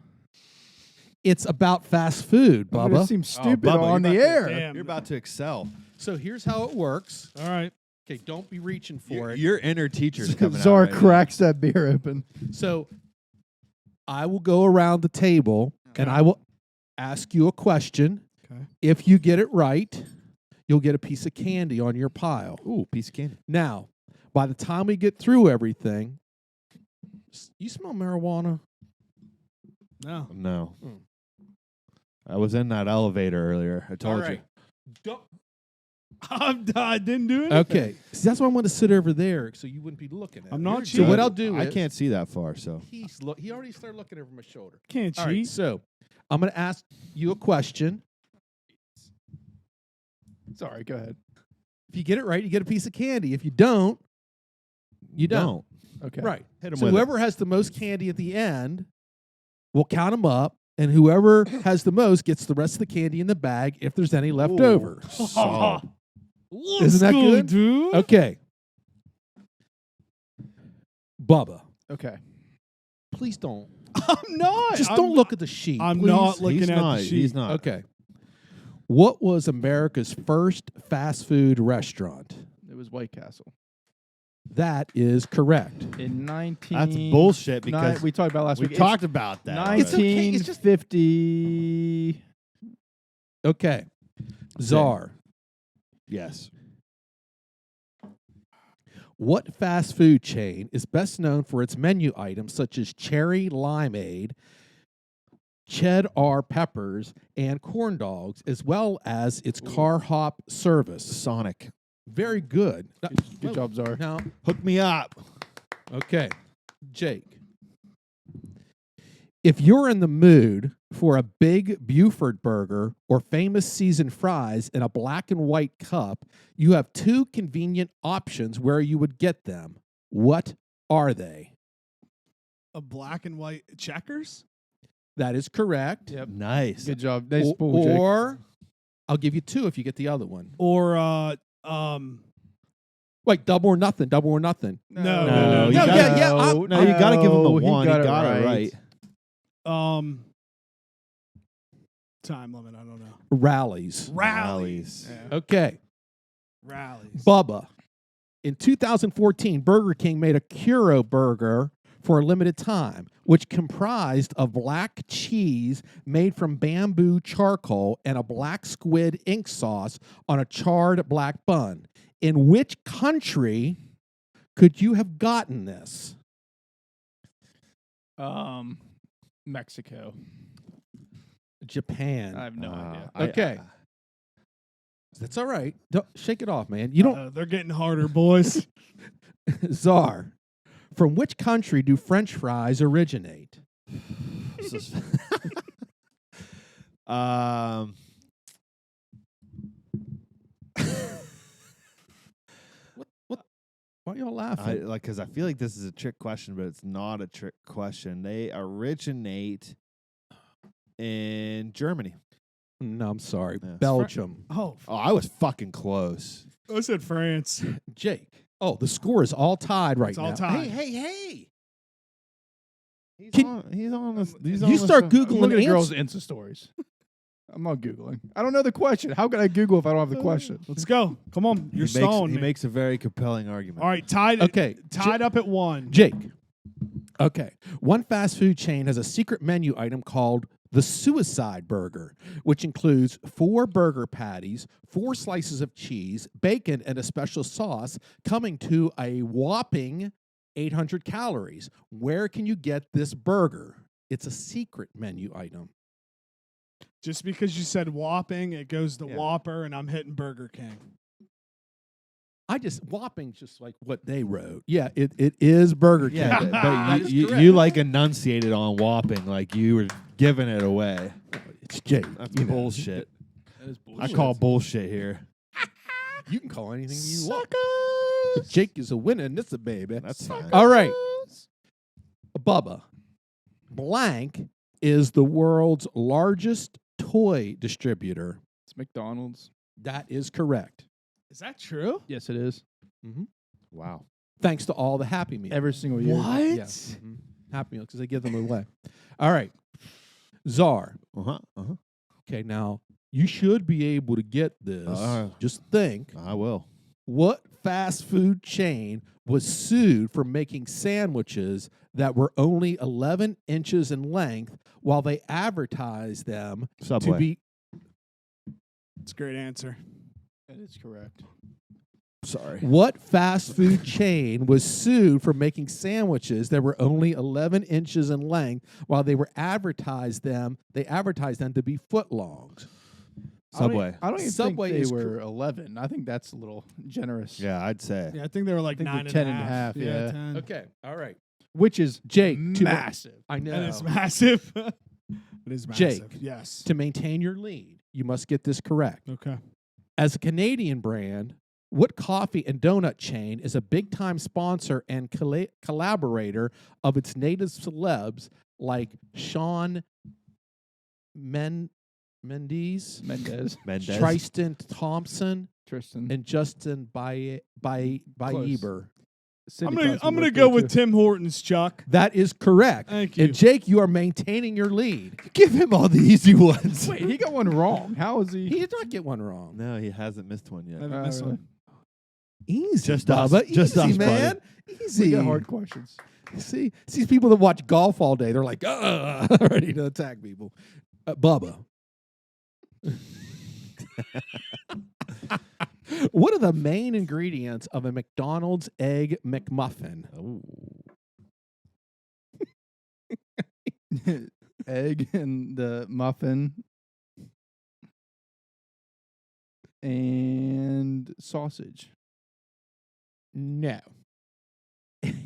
It's about fast food, I'm gonna Bubba. seem stupid Bubba, on the you're about air. Damn. You're about to excel. So here's how it works. All right. Okay, don't be reaching for Your, it. your inner teacher's coming Czar out right now. cracks that beer open. So I will go around the table and I will ask you a question. Okay. If you get it right, you'll get a piece of candy on your pile. Ooh, piece of candy. Now, by the time we get through everything, you smell marijuana? No. No. Mm. I was in that elevator earlier. I told you. I didn't do anything. Okay. See, that's why I'm going to sit over there so you wouldn't be looking at I'm it. not So what cheating. I'll do I is can't see that far, so. he already started looking over my shoulder. Can't All right, cheat. so I'm going to ask you a question. Sorry, go ahead. If you get it right, you get a piece of candy. If you don't, you don't. Okay. Right. Hit 'em So with it. whoever has the most candy at the end, we'll count them up, and whoever has the most gets the rest of the candy in the bag if there's any left Ooh. over. Solid. Isn't that good? dude? Okay. Bubba, Okay. please don't. I'm not. Just I'm don't not- look at the sheet. I'm please. not looking He's at not. the sheet. He's not. Okay. What was America's first fast food restaurant? It was White Castle. That is correct. In 19... That's bullshit because we talked about last we week. talked about that. already. It's okay, it's just- 1950... Okay. Czar. Yes. What fast food chain is best known for its menu items such as cherry limeade, cheddar peppers, and corn dogs, as well as its car hop service? Sonic. Very good. Good job, Czar. Now, Hook me up. okay, Jake. If you're in the mood for a big Buford burger or famous seasoned fries in a black and white cup, you have two convenient options where you would get them. What are they? A black and white checkers. That is correct. Yep. Nice. Good job. Nice pull, Jake. Or I'll give you two if you get the other one. Or Wait, double or nothing. Double or nothing. No, No, no, you no. gotta- No, you got to give him the he one. got He it got it right. right. Time limit. I don't know. Rallies. Rallies. Yeah. Okay. Rallies. Bubba. In 2014, Burger King made a Curo burger for a limited time, which comprised of black cheese made from bamboo charcoal and a black squid ink sauce on a charred black bun. In which country could you have gotten this? Mexico. Japan. I have no idea. Okay. That's all right. Don't shake it off, man. You don't. They're getting harder, boys. Czar. From which country do French fries originate? What? Why are y'all laughing? Because I feel like this is a trick question, but it's not a trick question. They originate in Germany. No, I'm sorry. Yeah. Belgium. Oh, I was fucking close. I said France. Jake. Oh, the score is all tied right It's now. all tied. Hey. He's on this. You start Googling Look at answers. girls' Insta stories. I'm not Googling. I don't know the question. How can I Google if I don't have the question? Let's go. Come on. You're stalling He me. makes a very compelling argument. All right, tied up at 1. Jake. Okay. One fast food chain has a secret menu item called the Suicide Burger, which includes 4 burger patties, 4 slices of cheese, bacon, and a special sauce, coming to a whopping 800 calories. Where can you get this burger? It's a secret menu item. Just because you said Whopping, it goes to Yeah. Whopper, and I'm hitting Burger King. Whopping's just like what they wrote. Yeah, it is Burger King. Yeah, That but is you correct. like enunciated on whopping, like you were giving it away. It's Jake. That's You know. bullshit. That is I bullshit. call bullshit here. You can call anything you want. Jake is a winner in this, baby. That's fine. All right. Bubba. Blank is the world's largest toy distributor. It's McDonald's. That is correct. Is that true? Yes, it is. Wow. Thanks to all the Happy Meals. Every single year. What? Yeah. Mhm. Happy Meals, because they give them away. All right. Czar. Okay, now you should be able to get this. Just think. I will. What fast food chain was sued for making sandwiches that were only 11 inches in length while they advertised them Subway. to be... It's a great answer. That is correct. Sorry. What fast food chain was sued for making sandwiches that were only 11 inches in length while they advertised them to be footlongs? Subway. I don't even Subway think is they were 11. I think that's a little generous. Yeah, I'd say. Yeah, I think they were like I think 9 they're 10 and a half, Yeah, yeah. 10. Okay, all right. Which is Jake, massive. I know. That is massive. It is massive. Jake. Yes. To maintain your lead, you must get this correct. Okay. As a Canadian brand, what coffee and donut chain is a big-time sponsor and collaborator of its native celebs like Sean Mendes, Mendez. Tristan Thompson, Tristan. and Justin Bieber? I'm gonna go with Tim Hortons, Chuck. That is correct. Thank you. And Jake, you are maintaining your lead. Give him all the easy ones. Wait, he got one wrong. How is he? He did not get one wrong. No, he hasn't missed one I yet. haven't missed really? one. Easy, Just us. Bubba. Just Easy, us, buddy. man. Easy. We got hard questions. See these people that watch golf all day. They're like, ready to attack people. Bubba. What are the main ingredients of a McDonald's Egg McMuffin? Oh. Egg and the muffin and sausage. No.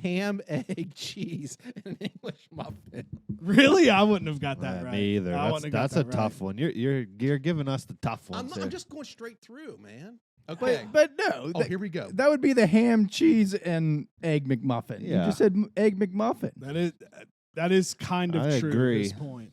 Ham, egg, cheese, and an English muffin. Really? I wouldn't have got that right. Me either. I wouldn't have got That's a that tough one. You're giving us the tough ones. I'm here. just going straight through, man. Okay. But no. Oh, here we go. That would be the ham, cheese, and egg McMuffin. Yeah. You just said egg McMuffin. That is kind of I true agree. at this point.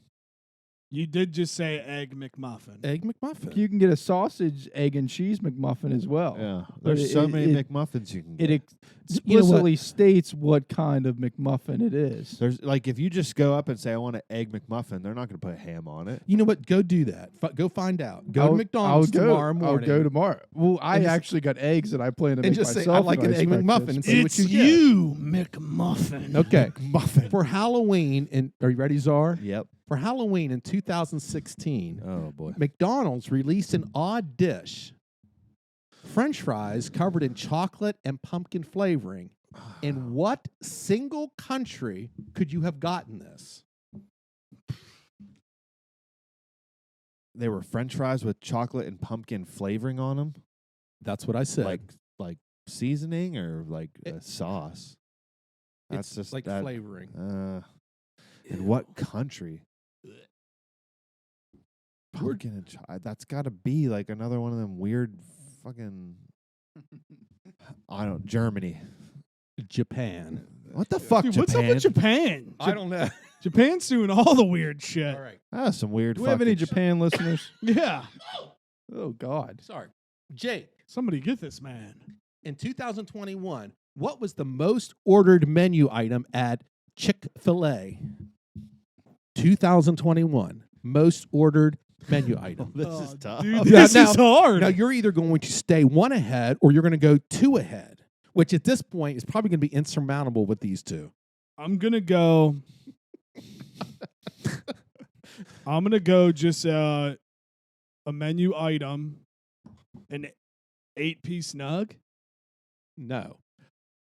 You did just say egg McMuffin. Egg McMuffin. You can get a sausage, egg, and cheese McMuffin as well. Yeah, But there's so many it- McMuffins you can It get. explicitly states what kind of McMuffin it is. There's like if you just go up and say I want an egg McMuffin, they're not going to put ham on it. You know what? Go do that. Go find out. Go to I'll McDonald's go, tomorrow morning. I'll go tomorrow. Well, I And just- actually got eggs that I plan to and make just say, myself. "I like if an egg expect McMuffin," this. and see what It's you get. you, McMuffin. Okay. Muffin. For Halloween, and are you ready, Czar? Yep. For Halloween in 2016, Oh boy. McDonald's released an odd dish: French fries covered in chocolate and pumpkin flavoring. In what single country could you have gotten this? They were French fries with chocolate and pumpkin flavoring on them, That's what I said. like seasoning or like It- a sauce. That's it's just like that. flavoring. In what country? Pumpkin and that's got to be like another one of them weird fucking. I don't. Germany. Japan. What the fuck, Dude, Japan? what's up with Japan? I don't know. Japan's doing all the weird shit. All right. Ah, some weird. Do we have any fucking Japan listeners? Yeah. Oh God. Sorry. Jake, Somebody get this man. in 2021, what was the most ordered menu item at Chick-fil-A? 2021, most ordered menu item. This Oh, is tough. Dude, Yeah, this now- is hard. Now, you're either going to stay one ahead or you're going to go two ahead, which at this point is probably going to be insurmountable with these two. I'm gonna go. I'm gonna go just a menu item, an 8-piece nug. No.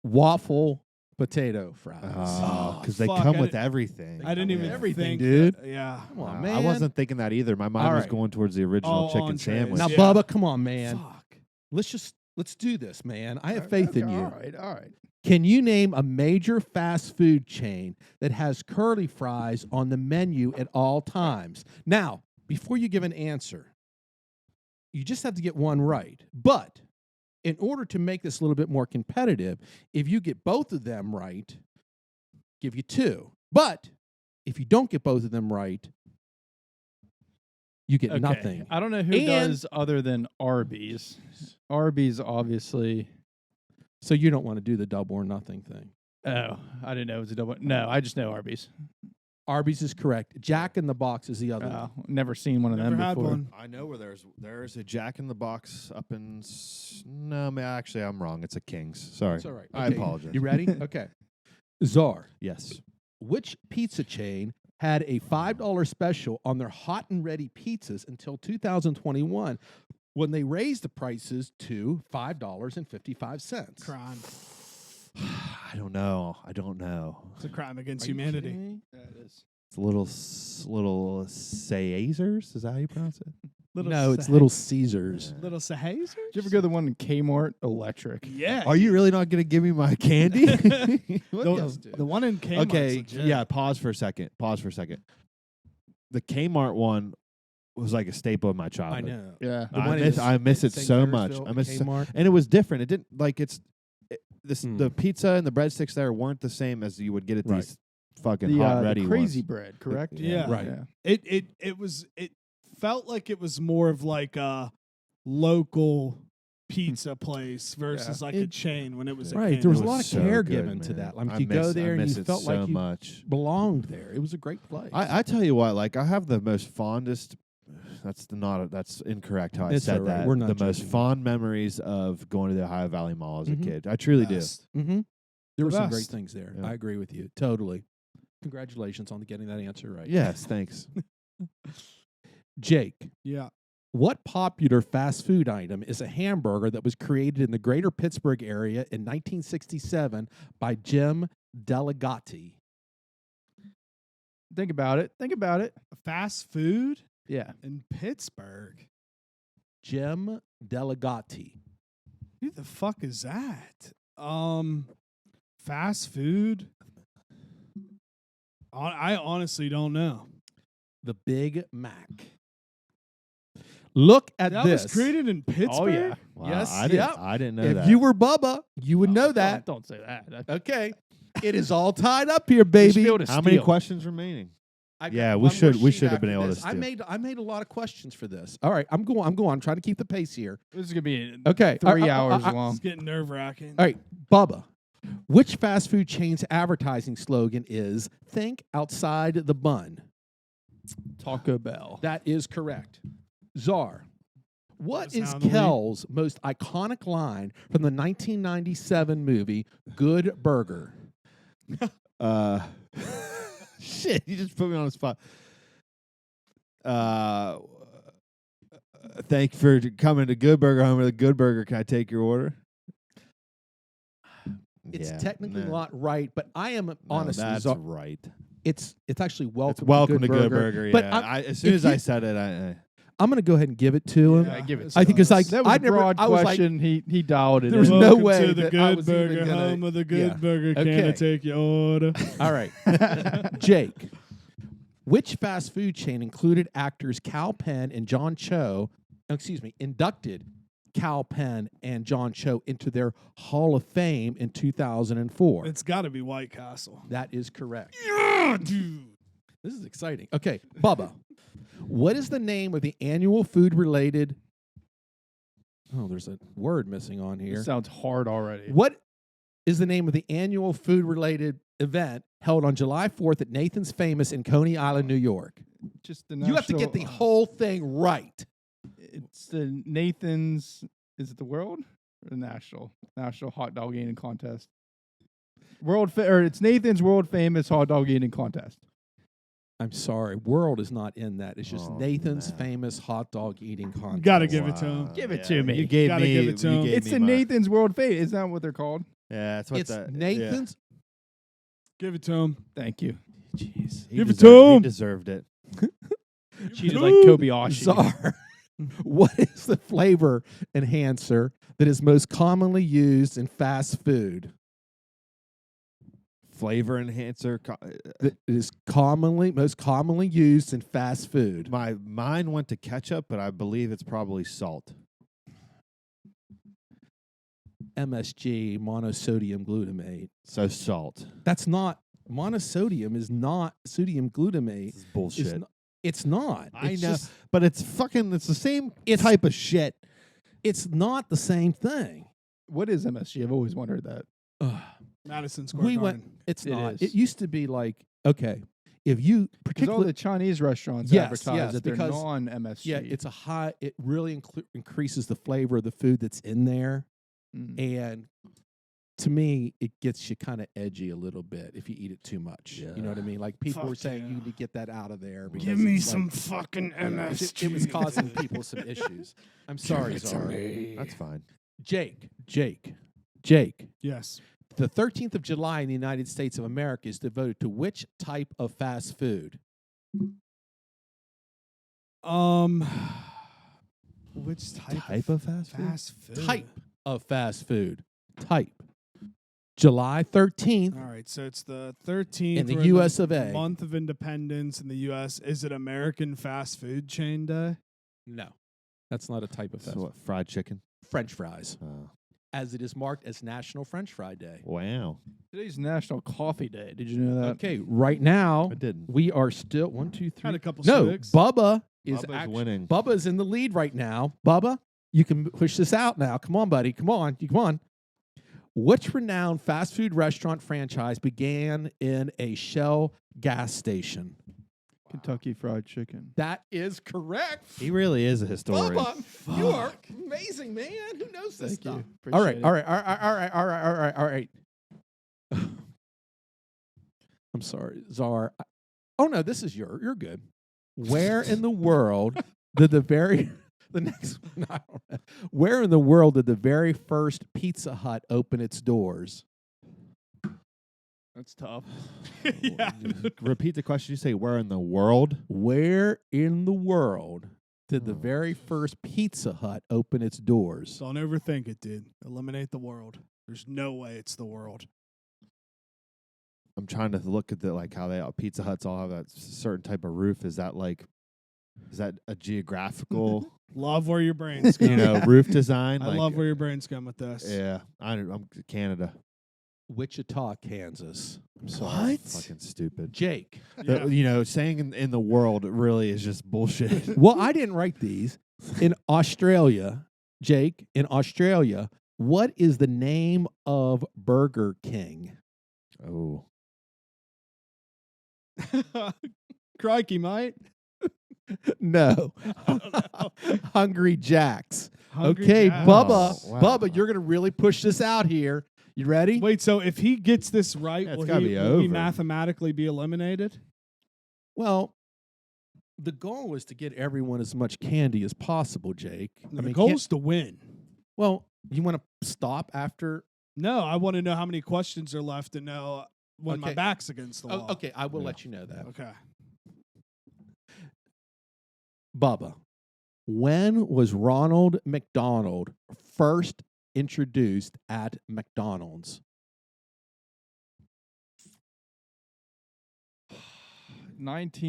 Waffle potato fries. Oh, because they fuck, come I with didn't- everything. I didn't even everything, think dude. that- yeah. Come on, I man. wasn't thinking that either. My mind All was right. going towards the original All chicken entrees. sandwich. Now, Yeah. Bubba, come on, man. Fuck. Let's do this, man. I have faith in you. All right. All right. Can you name a major fast food chain that has curly fries on the menu at all times? Now, before you give an answer, you just have to get one right. But in order to make this a little bit more competitive, if you get both of them right, give you 2. But if you don't get both of them right, you get Okay. nothing. I don't know who And- does other than Arby's. Arby's, obviously. So you don't want to do the double or nothing thing. Oh, I didn't know it was a double. No, I just know Arby's. Arby's is correct. Jack in the Box is the other one. Never seen one of Never them had before. one. I know where there's a Jack in the Box up in. No, actually, I'm wrong. It's a King's. Sorry. It's all right. I Okay, apologize. You ready? Okay. Czar, Yes. which pizza chain had a $5 special on their hot and ready pizzas until 2021 when they raised the prices to $5.55? Crime. I don't know. It's a crime against Are you humanity. kidding me? Yeah, it is. It's little Caesars. Is that how you pronounce it? No, it's Little Caesars. Little Sahazers? Did you ever go to the one in Kmart Electric? Yeah. Are you really not going to give me my candy? What the, else? the one in Kmart. Okay, yeah. Pause for a second. The Kmart one was like a staple of my I childhood. know. Yeah. The one in I miss it St. so much. Clairsville, I miss it so- Kmart. and it was different. It didn't like the Mm. pizza and the breadsticks there weren't the same as you would get at Right. these fucking The, hot the ready crazy ones. bread, correct? Yeah. Right. It felt like it was more of like a local pizza place versus like a It- chain when it was Right, A there was a It lot of so care good, given to man. that. Like, I you go miss- there I and miss you it felt so like you much. belonged there. It was a great place. I tell you what, like I have the most fondest. That's incorrect how I It's said all right. that. We're not the most judging you. fond memories of going to the Ohio Valley Mall as Mhm. a kid. I truly do. Best. Mm-hmm. There were some great best. things there. Yeah. I agree with you. Totally. Congratulations on getting that answer right. Yes, thanks. Jake, Yeah. what popular fast food item is a hamburger that was created in the greater Pittsburgh area in 1967 by Jim Delegati? Think about it. Fast food Yeah. in Pittsburgh. Jim Delegati. Who the fuck is that? Fast food. I honestly don't know. The Big Mac. Look at That this. was created in Pittsburgh. Oh yeah. Wow, Yes, I didn't know if that. you were Bubba, you would know that. Don't say that. Okay. It is all tied up here, You should be baby. able to How many steal. questions remaining? I've Yeah, got we one more should sheet have been after able to this. I steal. made a lot of questions for this. All right, I'm going. I'm trying to keep the pace here. This is gonna be Okay, 3 hours All long. It's getting nerve wracking. right, Bubba. Which fast food chain's advertising slogan is "Think outside the bun"? Taco Bell. That is correct. Czar. What Goes is down the lead. Kel's most iconic line from the 1997 movie Good Burger? Shit, you just put me on the spot. Thank you for coming to Good Burger Home with a Good Burger. Can I take your order? It's Yeah, technically no. not right, but I am No, honestly. that's Czar, right. it's actually welcome. It's welcome to Good Burger. Burger. But Yeah, as soon if as I you- said it, I'm going to go ahead and give it to him. Yeah, give it. I think it's like That was I a never. broad I was like, question. He dialed it. There was in. no Welcome way to the that I Good was even Burger, gonna- home of the Good yeah. Burger. Can Okay. I take your order? all right, Jake. Which fast food chain included actors Cal Penn and John Cho? Inducted Cal Penn and John Cho into their Hall of Fame in 2004. It's got to be White Castle. That is correct. Yeah, dude. This is exciting. Okay, Bubba. What is the name of the annual food-related? Oh, there's a word missing on here. This sounds hard already. What is the name of the annual food-related event held on July 4th at Nathan's Famous in Coney Island, New York? Just the You have to get the whole thing right. It's the Nathan's. Is it the world or the national hot dog eating contest? It's Nathan's world famous hot dog eating contest. I'm sorry, world is not in that. It's just Oh, Nathan's man. famous hot dog eating contest. Gotta give it to him. Give it to me. You gave Gotta me. give it to you him. gave It's me the my- Nathan's world famous. Isn't that what they're called? Yeah, that's what It's the Nathan's. Give it to him. Thank you. Yeah. Jeez, he Give it deserved- to He him. deserved it. Cheated like Kobayashi. Czar. What is the flavor enhancer that is most commonly used in fast food? Flavor enhancer. That is most commonly used in fast food. My mind went to ketchup, but I believe it's probably salt. MSG, monosodium glutamate. So salt. That's not monosodium. Is not sodium glutamate. This is bullshit. It's not. I It's know, just- but it's fucking. It's the same It's- type of shit. it's not the same thing. What is MSG? I've always wondered that. Ugh. Madison Square We Garden. went. It's It not. is. It used to be like okay, if you Because all particularly the Chinese restaurants Yes, advertise yes, that they're because- non-MSG. yeah, it's a high. It really increases the flavor of the food that's in there, Mm. and to me, it gets you kind of edgy a little bit if you eat it too much. You know what I mean? Like people were Fuck saying, yeah. you need to get that out of there. Give because me it's some like- fucking Yeah, MSG. it was causing people some issues. I'm sorry, Czar. That's fine. Jake. Yes. The 13th of July in the United States of America is devoted to which type of fast food? Which Type of fast food? fast food? Type of fast food. Type. July 13th All right, so it's the 13th in the we're U.S. of A. month of independence in the U.S. Is it American fast food chain day? No, that's not a type of fast So food. what, fried chicken. French fries, Oh, as it is marked as National French Fry Day. wow, Today's National Coffee Day. Did you know that? Okay, right now I didn't. we are still 1, 2, 3. Had a couple No, swigs. Bubba is Bubba's winning. Bubba's in the lead right now. Bubba, you can push this out now. Come on, buddy. Come on. Come on. Which renowned fast food restaurant franchise began in a Shell gas station? Kentucky Fried Chicken. That is correct. He really is a historian. Bubba, you are amazing, man. Who knows this Thank stuff? you. All right, Appreciate all it. right, all right. I'm sorry, Czar. Oh no, this is you're good. Where in the world did the next one? I don't know. Where in the world did the very first Pizza Hut open its doors? That's tough. Yeah. Repeat the question. You say where in the world? Where in the world did the very first Pizza Hut open its doors? Don't overthink it, dude. Eliminate the world. There's no way it's the world. I'm trying to look at the how they Pizza Huts all have that certain type of roof. Is that a geographical Love where your brain's going. roof design? I love where your brain's going with this. Yeah, I'm Canada. Wichita, Kansas. I'm sorry. What? Fucking stupid. Jake. Yeah. You know, saying in the world really is just bullshit. Well, I didn't write these. In Australia, Jake, in Australia, what is the name of Burger King? Oh. Crikey, mate. No. don't know. Hungry Jacks. Hungry Okay, Jack's. Bubba. Oh, wow. Bubba, you're going to really push this out here. You ready? Wait, so if he gets this right, Yeah, it's will gotta he be will he over. mathematically be eliminated? Well, the goal was to get everyone as much candy as possible, Jake. The can't- goal's to win. Well, you want to stop after? No, I want to know how many questions are left to know when my Okay. back's against the wall. Oh, okay, I will Yeah. let you know that. Okay. Bubba, when was Ronald McDonald first introduced at McDonald's?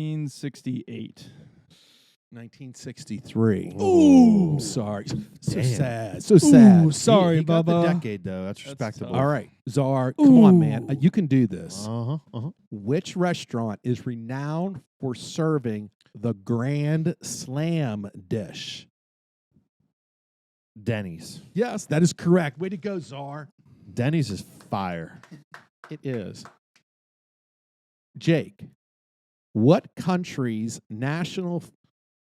1968. 1963. Ooh. I'm sorry. So Damn. sad. So sad. Ooh, sorry, he got the Bubba. decade though. That's respectable. All right, Czar, come on, man. Ooh. You can do this. Uh-huh. Uh-huh. Which restaurant is renowned for serving the Grand Slam dish? Denny's. Yes, that is correct. Way to go, Czar. Denny's is fire. It is. Jake, what country's national...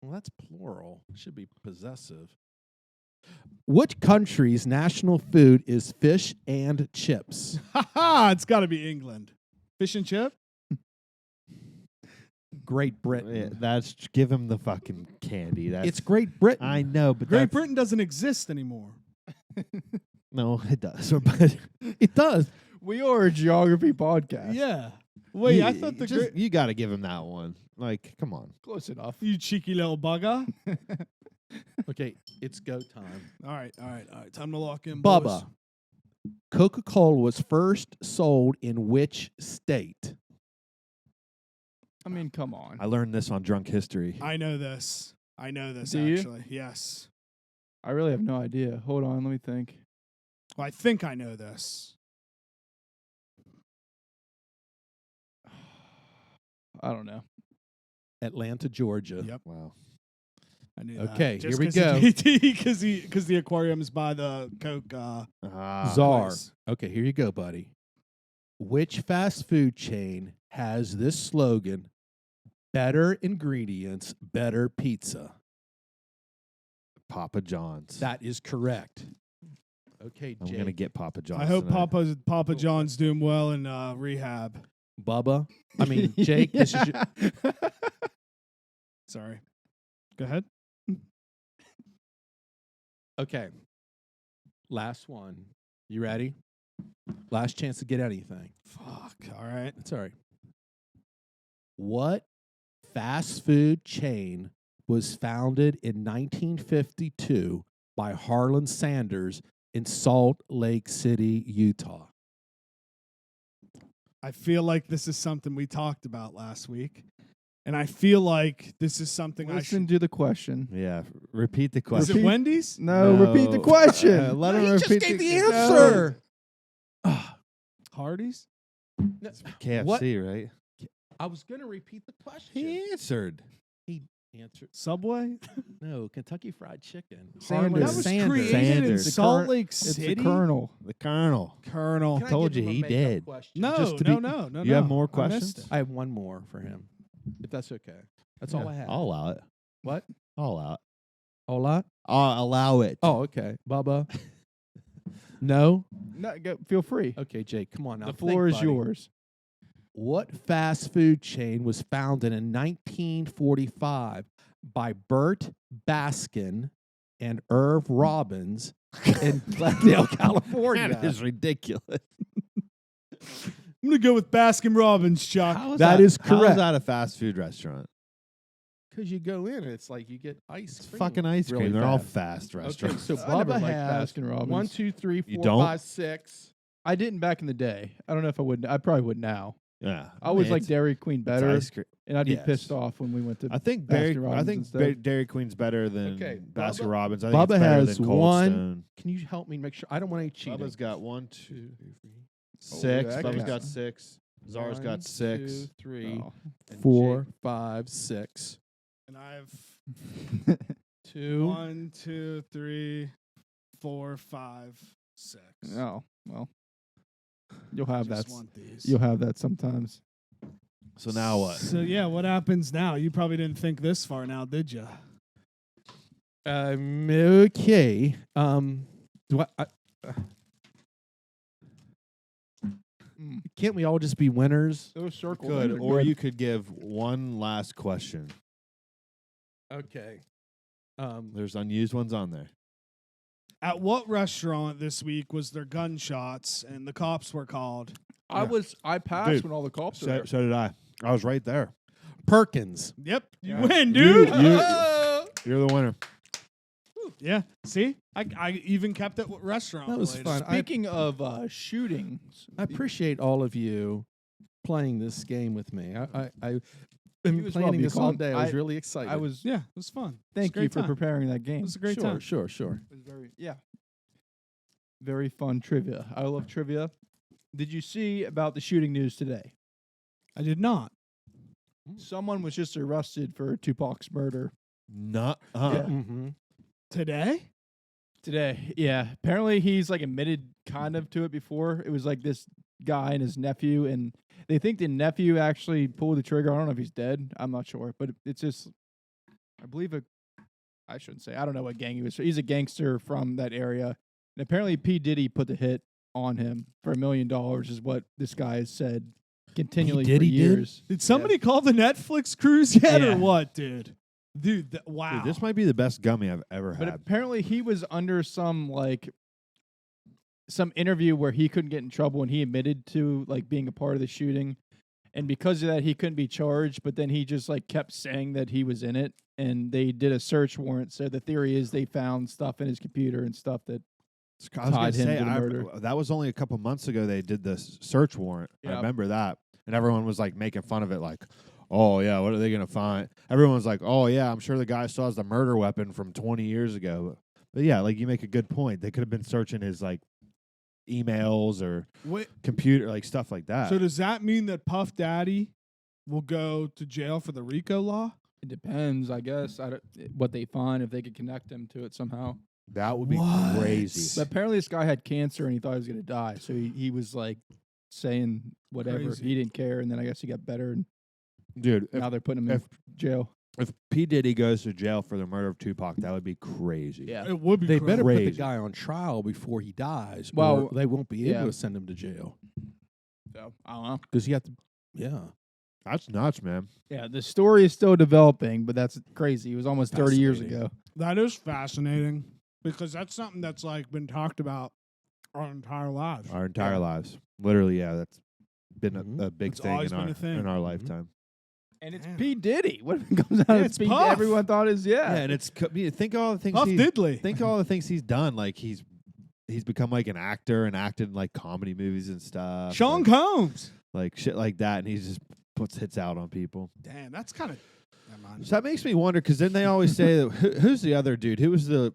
Well, that's plural. It should be possessive. Which country's national food is fish and chips? Ha ha! It's got to be England. Fish and chip? Great Britain. Yeah, that's give him the fucking candy. That's It's Great Britain. I know, but Great that's- Britain doesn't exist anymore. No, it does. But It does. We are a geography podcast. Yeah. Wait, you, I thought the just, you got to give him that one. Like, come on. Close enough. you cheeky little bugger. Okay, it's go time. All right. Time to lock in, Bubba, boys. Coca-Cola was first sold in which state? I mean, come on. I learned this on Drunk History. I know this. Do you? Actually. Yes. I really have no idea. Hold on, let me think. Well, I think I know this. I don't know. Atlanta, Georgia. Yep. Wow. I knew that. Okay, Just here we go. Because the aquarium's by the Coke. Czar. place. Okay, here you go, buddy. Which fast food chain has this slogan, better ingredients, better pizza? Papa John's. That is correct. Okay, I'm Jake. going to get Papa John's. I hope tonight. Papa John's doing well in rehab. Bubba. I mean, Jake, this is your, Sorry. Go ahead. okay. Last one. You ready? Last chance to get anything. Fuck. All right. It's all right. What fast food chain was founded in 1952 by Harlan Sanders in Salt Lake City, Utah? I feel like this is something we talked about last week. And I feel like this is something I Listen should. to the question. Yeah. Repeat the Is question. it Wendy's? No, repeat the question. Let him He just repeat gave the No. answer. Hardee's? KFC, right? I was going to repeat the question. He answered. He answered. Subway? No, Kentucky Fried Chicken. Sanders. That was Sanders. created in Sanders. Salt Lake It's City. the Colonel. The Colonel. Colonel. Can I told give you him a he makeup did. question? No, Just to be- no. You have no. more I missed questions? it. I have one more for him, if that's okay. That's all I have. I'll allow it. What? I'll allow it. Hola? I'll allow it. Oh, okay. Bubba? No? No, go, feel free. Okay, Jake, come on now. The think, floor is buddy. yours. What fast food chain was founded in 1945 by Bert Baskin and Irv Robbins in Glendale, California? That is ridiculous. I'm going to go with Baskin Robbins, Chuck. That is How correct. is that a fast food restaurant? Because you go in and it's like you get ice It's cream. fucking ice cream. really They're all fast. fast Okay, restaurants. so I never Bubba liked has Baskin Robbins. 1, 2, 3, You 4, don't? 5, 6. I didn't back in the day. I don't know if I would. I probably would now. Yeah. I always mean, like it's- Dairy Queen it's better, ice cream. and I'd be Yes. pissed off when we went to. I think Baskin Robbins instead. Dairy Queen's better than Okay, Baskin Bubba- Robbins. I think Bubba it's better has than Cold one. Stone. Can you help me make sure? I don't want any cheating. Bubba's got 1, 2, 3. 6. that Bubba's counts. got 6. Zara's got 1, 6. 2, 3, Oh. and 4, 5, 6. And I have 2. 1, 2, 3, 4, 5, 6. Oh, well. You'll have Just that. want these. You'll have that sometimes. So now what? So yeah, what happens now? You probably didn't think this far now, did you? Okay. Do I can't we all just be winners? Those circles. Good. Or you could give one last question. Okay. There's unused ones on there. At what restaurant this week was there gunshots and the cops were called? I passed Dude, when all the cops were So, there. so did I. I was right there. Perkins. Yep, you Yeah. win, dude. You're the winner. Yeah, see, I even kept it restaurant. That was related. fun. Speaking of shootings, I appreciate all of you playing this game with me. I've been You as well, planning this all Bucon. day. I was really excited. I was. Yeah, it was fun. Thank you for preparing that game. It was a great sure, time. sure, sure. It was very fun trivia. I love trivia. Did you see about the shooting news today? I did not. Someone was just arrested for Tupac's murder Not. Yeah. Mm-hmm. Today? today. Yeah, apparently he's like admitted kind of to it before. It was like this guy and his nephew, and they think the nephew actually pulled the trigger. I don't know if he's dead. I'm not sure, but it's just, I believe I shouldn't say. I don't know what gang he was. He's a gangster from that area, and apparently P. Diddy put the hit on him for $1 million, is what this guy has said continually for Diddy did? years. Did somebody call the Netflix cruise yet Yeah. or what, dude? Dude, wow. Dude, this might be the best gummy I've ever But had. apparently he was under some interview where he couldn't get in trouble, and he admitted to like being a part of the shooting, and because of that he couldn't be charged. But then he just like kept saying that he was in it, and they did a search warrant. So the theory is they found stuff in his computer and stuff that I was gonna tied him say, to the murder. that was only a couple months ago they did this search warrant. I Yep. remember that. And everyone was like making fun of it, like, oh, yeah, what are they going to find? Everyone's like, oh, yeah, I'm sure the guy still has the murder weapon from 20 years ago. But yeah, like you make a good point. They could have been searching his like emails or Wait, computer, like stuff like that. so does that mean that Puff Daddy will go to jail for the RICO law? it depends, I guess, what they find, if they could connect him to it somehow. That would be What? crazy. But apparently this guy had cancer and he thought he was going to die, so he was like saying whatever. Crazy. He didn't care, and then I guess he got better, and Dude, now they're putting him in jail. if P. Diddy goes to jail for the murder of Tupac, that would be crazy. Yeah. It would be They crazy. better put the Crazy. guy on trial before he dies. Well, or they won't be yeah. able to send him to jail So I don't know. because you have to. Yeah, That's nuts, man. Yeah, the story is still developing, but that's crazy. It was almost 30 years Fascinating. ago. That is fascinating because that's something that's like been talked about our entire lives. Our entire lives. Literally, yeah, that's been Mhm. a big It's thing always in been our, a thing. in our Mhm. lifetime. And it's Damn. P. Diddy. What if it comes out Yeah, as it's P. Puff. Everyone thought is Yeah, and it's think of all the things Puff Diddley. think of all the things he's done. Like he's become like an actor and acted in like comedy movies and stuff. Sean like, Combs. like shit like that, and he just puts hits out on people. Damn, that's kind of. So that makes me wonder because then they always say that who's the other dude? Who was the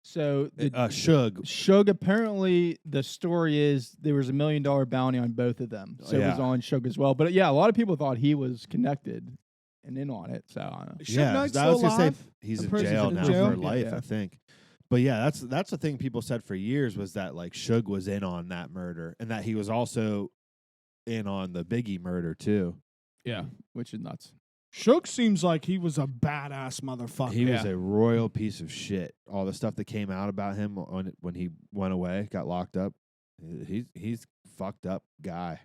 so the Suge? Suge, apparently the story is there was $1 million bounty on both of them. So it was Yeah. on Suge as well. But yeah, a lot of people thought he was connected and in on it. So I don't know. Suge Yeah, Knight's I was still gonna say alive? he's In in prison? jail He's in now jail? for life, Yeah. I think. But yeah, that's the thing people said for years was that like Suge was in on that murder and that he was also in on the Biggie murder too. Yeah, which is nuts. Suge seems like he was a badass motherfucker. He was Yeah. a royal piece of shit. All the stuff that came out about him when he went away, got locked up. He's fucked up guy.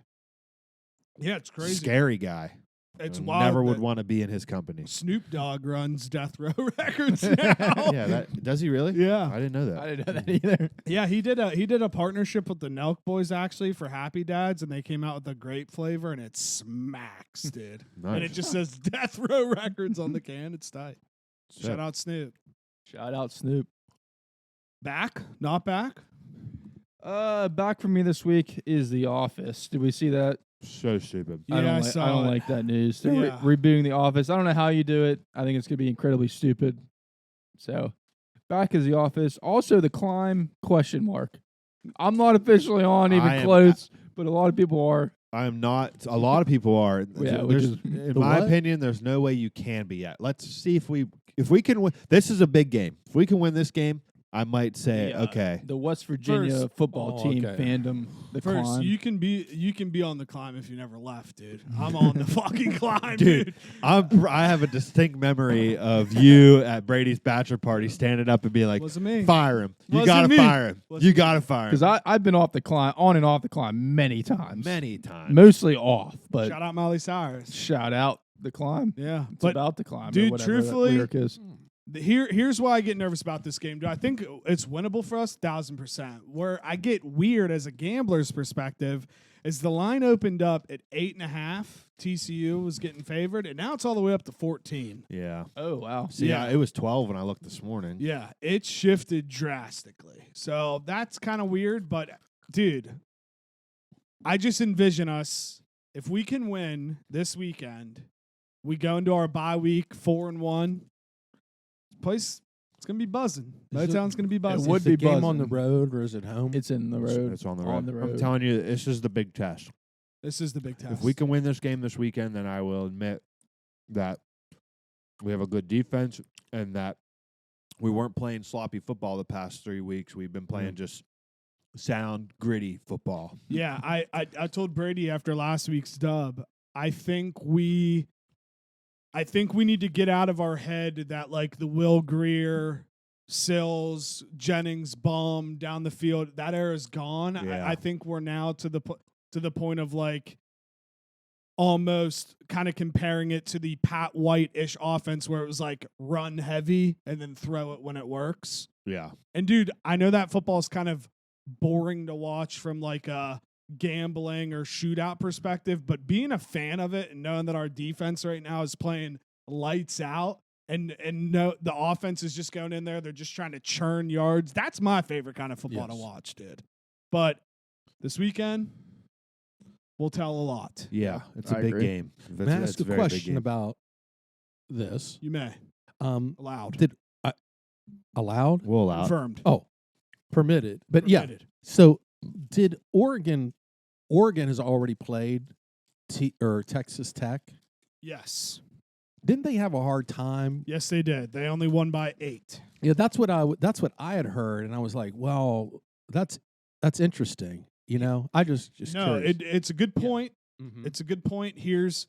Yeah, it's crazy. Scary guy. It's I wild. never would that want to be in his company. Snoop Dogg runs Death Row Records now. Yeah, does he really? Yeah. I didn't know that. I didn't know that either. Yeah, he did a partnership with the Nelk Boys actually for Happy Dads, and they came out with a grape flavor, and it smacks, dude. And it Nice. just says Death Row Records on the can. It's tight. Sick. Shout out Snoop. Shout out Snoop. Back? Not back? Back for me this week is The Office. Did we see that? So stupid. Yeah, I don't, I like, saw I don't it. like that news. They're Yeah. rebooting The Office. I don't know how you do it. I think it's going to be incredibly stupid. So, back is The Office. Also, The Climb, question mark. I'm not officially on even I am- close, but a lot of people are. I'm not. A lot of people are. Yeah, which is in the my what? opinion, there's no way you can be yet. Let's see if we can win. This is a big game. If we can win this game, I might say okay. The West Virginia football team okay. fandom. The First, climb. you can be on the climb if you never left, dude. I'm on the fucking climb, Dude, dude. I have a distinct memory of you at Brady's bachelor party standing up and being like, Wasn't me. "Fire him! You Wasn't gotta me. fire him! Wasn't You me. gotta fire him!" Because I've been off the climb, on and off the climb many times. Many times. Mostly off, but Shout out Miley Cyrus. shout out the climb. Yeah, It's but about the climb. dude, or whatever truthfully- that lyric is. here's why I get nervous about this game. Do I think it's winnable for us? 1,000%. Where I get weird as a gambler's perspective is the line opened up at 8.5. TCU was getting favored, and now it's all the way up to 14. Yeah. Oh wow. See, Yeah. it was 12 when I looked this morning. Yeah, it shifted drastically. So that's kind of weird, but dude, I just envision us, if we can win this weekend, we go into our bye week 4-1. Place, it's gonna be buzzing. Is it- Motown's gonna be buzzing. would Is the be game on the buzzing. road or is it home? It's in the road. It's on the On road. the I'm road. telling you, this is the big test. This is the big test. If we can win this game this weekend, then I will admit that we have a good defense and that we weren't playing sloppy football the past 3 weeks. We've been playing just sound, gritty football. Yeah, I told Brady after last week's dub, I think we need to get out of our head that like the Will Greer, Sills, Jennings bomb down the field, that era is gone. Yeah. I think we're now to the point of like almost kind of comparing it to the Pat White-ish offense where it was like run heavy and then throw it when it works. Yeah. And dude, I know that football is kind of boring to watch from like a gambling or shootout perspective, but being a fan of it and knowing that our defense right now is playing lights out and no, the offense is just going in there, they're just trying to churn yards. That's my favorite kind of football to Yes. watch, dude. But this weekend, we'll tell a lot. Yeah. It's a I big agree. game. May I ask a question about this? You may. Allowed. Did allowed? We'll allow it. Confirmed. Oh, permitted. But yeah. Permitted. So did Oregon has already played Texas Tech? Yes. Didn't they have a hard time? Yes, they did. They only won by 8. Yeah, that's what I had heard, and I was like, well, that's interesting. You know, I just No, curious. it's a good point. Mhm. It's a good point. Here's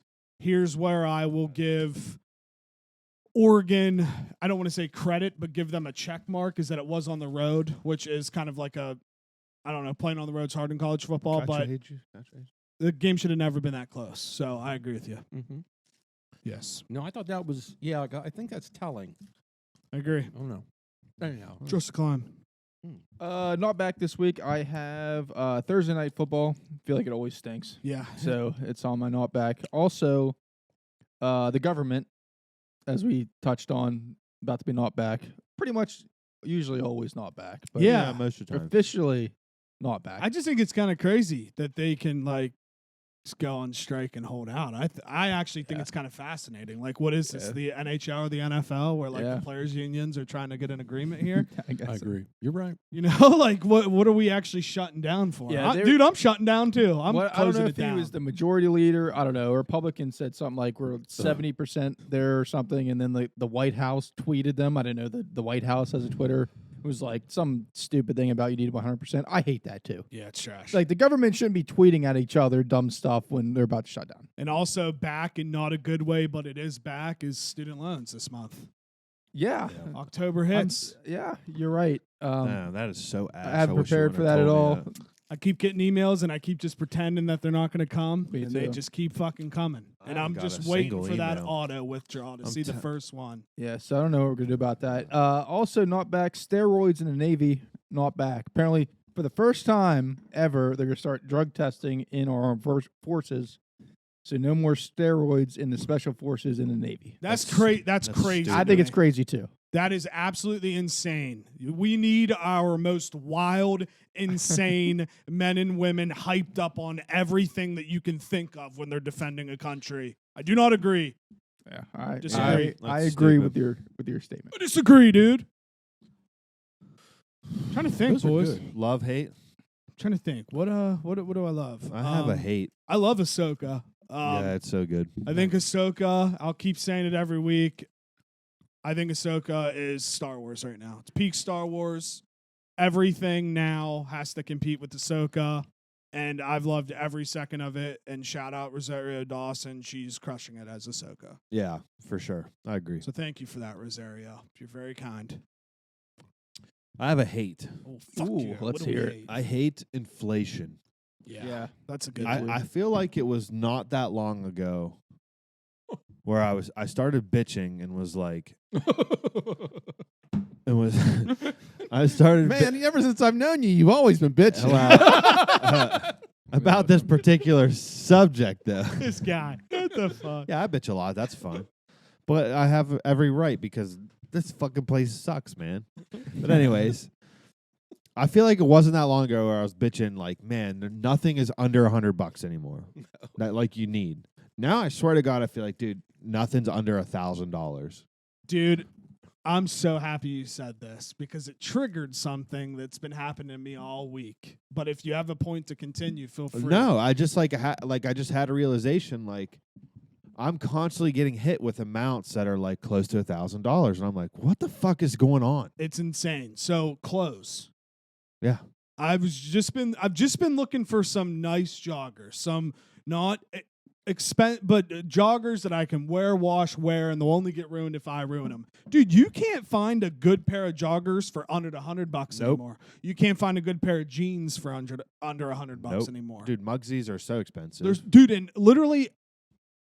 where I will give Oregon, I don't want to say credit, but give them a check mark, is that it was on the road, which is kind of like a, I don't know, playing on the road's hard in college football, but the game should have never been that close. So I agree with you. Mhm. Yes. No, I thought that was I think that's telling. I agree. I don't know. Anyhow, Trust the climb. Not back this week. I have Thursday night football. Feel like it always stinks. Yeah. So it's on my not back. Also, the government, as we touched on, about to be not back. Pretty much, usually always not back. But Yeah. most of the time. officially not back. I just think it's kind of crazy that they can like just go on strike and hold out. I actually think Yeah. it's kind of fascinating. Like, what is this? Yeah. The NHL or the NFL, where like Yeah. the players' unions are trying to get an agreement here? I guess I so. agree. You're right. You know, like what are we actually shutting down for? Yeah, they're- Dude, I'm shutting down too. I'm What, I don't closing know it if he down. was the majority leader. I don't know. A Republican said something like we're 70% there or something, and then the White House tweeted them. I didn't know that the White House has a Twitter. It was like some stupid thing about you need 100%. I hate that too. Yeah, it's trash. Like the government shouldn't be tweeting at each other dumb stuff when they're about to shut down. And also back in not a good way, but it is back, is student loans this month. Yeah, October I'm- hits. yeah, you're right. No, that is so ass. I haven't wish you prepared for would've that at told me all. that. I keep getting emails and I keep just pretending that they're not going to come, Me and they too. just keep fucking coming. And I I'm haven't got just a waiting single for that email. auto withdrawal to I'm see the t- first one. Yeah, so I don't know what we're gonna do about that. Also, not back. Steroids in the Navy, not back. Apparently, for the first time ever, they're gonna start drug testing in our armed forces. So no more steroids in the special forces in the Navy. That's That's- crazy. That's that's crazy. stupid. I think to it's me. crazy too. That is absolutely insane. We need our most wild, insane men and women hyped up on everything that you can think of when they're defending a country. I do not agree. Yeah, I Disagree. I That's agree stupid. with your statement. I disagree, dude. Trying to think, Those are boys. good. Love, hate. trying to think. What do I love? I have a hate. I love Ahsoka. Yeah, it's so good. I think Ahsoka, I'll keep saying it every week. I think Ahsoka is Star Wars right now. It's peak Star Wars. Everything now has to compete with Ahsoka, and I've loved every second of it. And shout out Rosario Dawson. She's crushing it as Ahsoka. Yeah, for sure. I agree. So thank you for that, Rosario. You're very kind. I have a hate. Oh, fuck Ooh, yeah. let's What do we hear it. hate? I hate inflation. Yeah, that's a good I, one. I feel like it was not that long ago where I started bitching and was like, it was I started Man, ever since I've known you, you've always been bitching. about this particular subject though. This guy. What the fuck? Yeah, I bitch a lot. That's fun. But I have every right because this fucking place sucks, man. But anyways, I feel like it wasn't that long ago where I was bitching like, man, nothing is under $100 anymore. That like you need. Now I swear to God, I feel like, dude, nothing's under $1,000. Dude, I'm so happy you said this because it triggered something that's been happening to me all week. But if you have a point to continue, feel free. No, I just I just had a realization like I'm constantly getting hit with amounts that are like close to $1,000, and I'm like, what the fuck is going on? It's insane. So clothes. Yeah. I've just been looking for some nice joggers, some not but joggers that I can wash, and they'll only get ruined if I ruin them. Dude, you can't find a good pair of joggers for under $100 Nope. anymore. You can't find a good pair of jeans for under $100 Nope. anymore. Dude, Mugsies are so expensive. And literally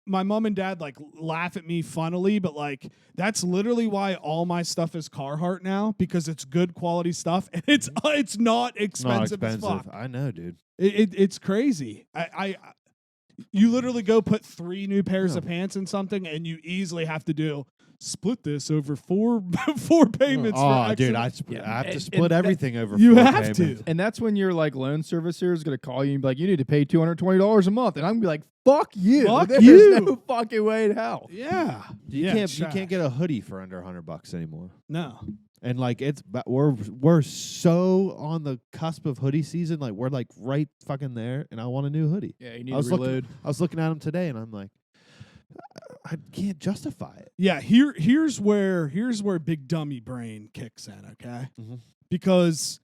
my mom and dad like laugh at me funnily, but like that's literally why all my stuff is Carhartt now because it's good quality stuff and it's not expensive as fuck. I know, dude. It's crazy. You literally go put 3 new pairs of pants in something and you easily have to split this over 4 payments. Oh, for dude, extra. I have to split everything over. You 4 have payments. to. And that's when your like loan servicer is gonna call you and be like, you need to pay $220 a month, and I'm gonna be like, fuck you. Fuck There's you. no fucking way in hell. Yeah. You can't get a hoodie for under $100 anymore. No. And like we're so on the cusp of hoodie season, like we're like right fucking there, and I want a new hoodie. Yeah, you need to reload. I was looking at them today, and I'm like, I can't justify it. Yeah, here's where big dummy brain kicks in, okay? Mhm. Because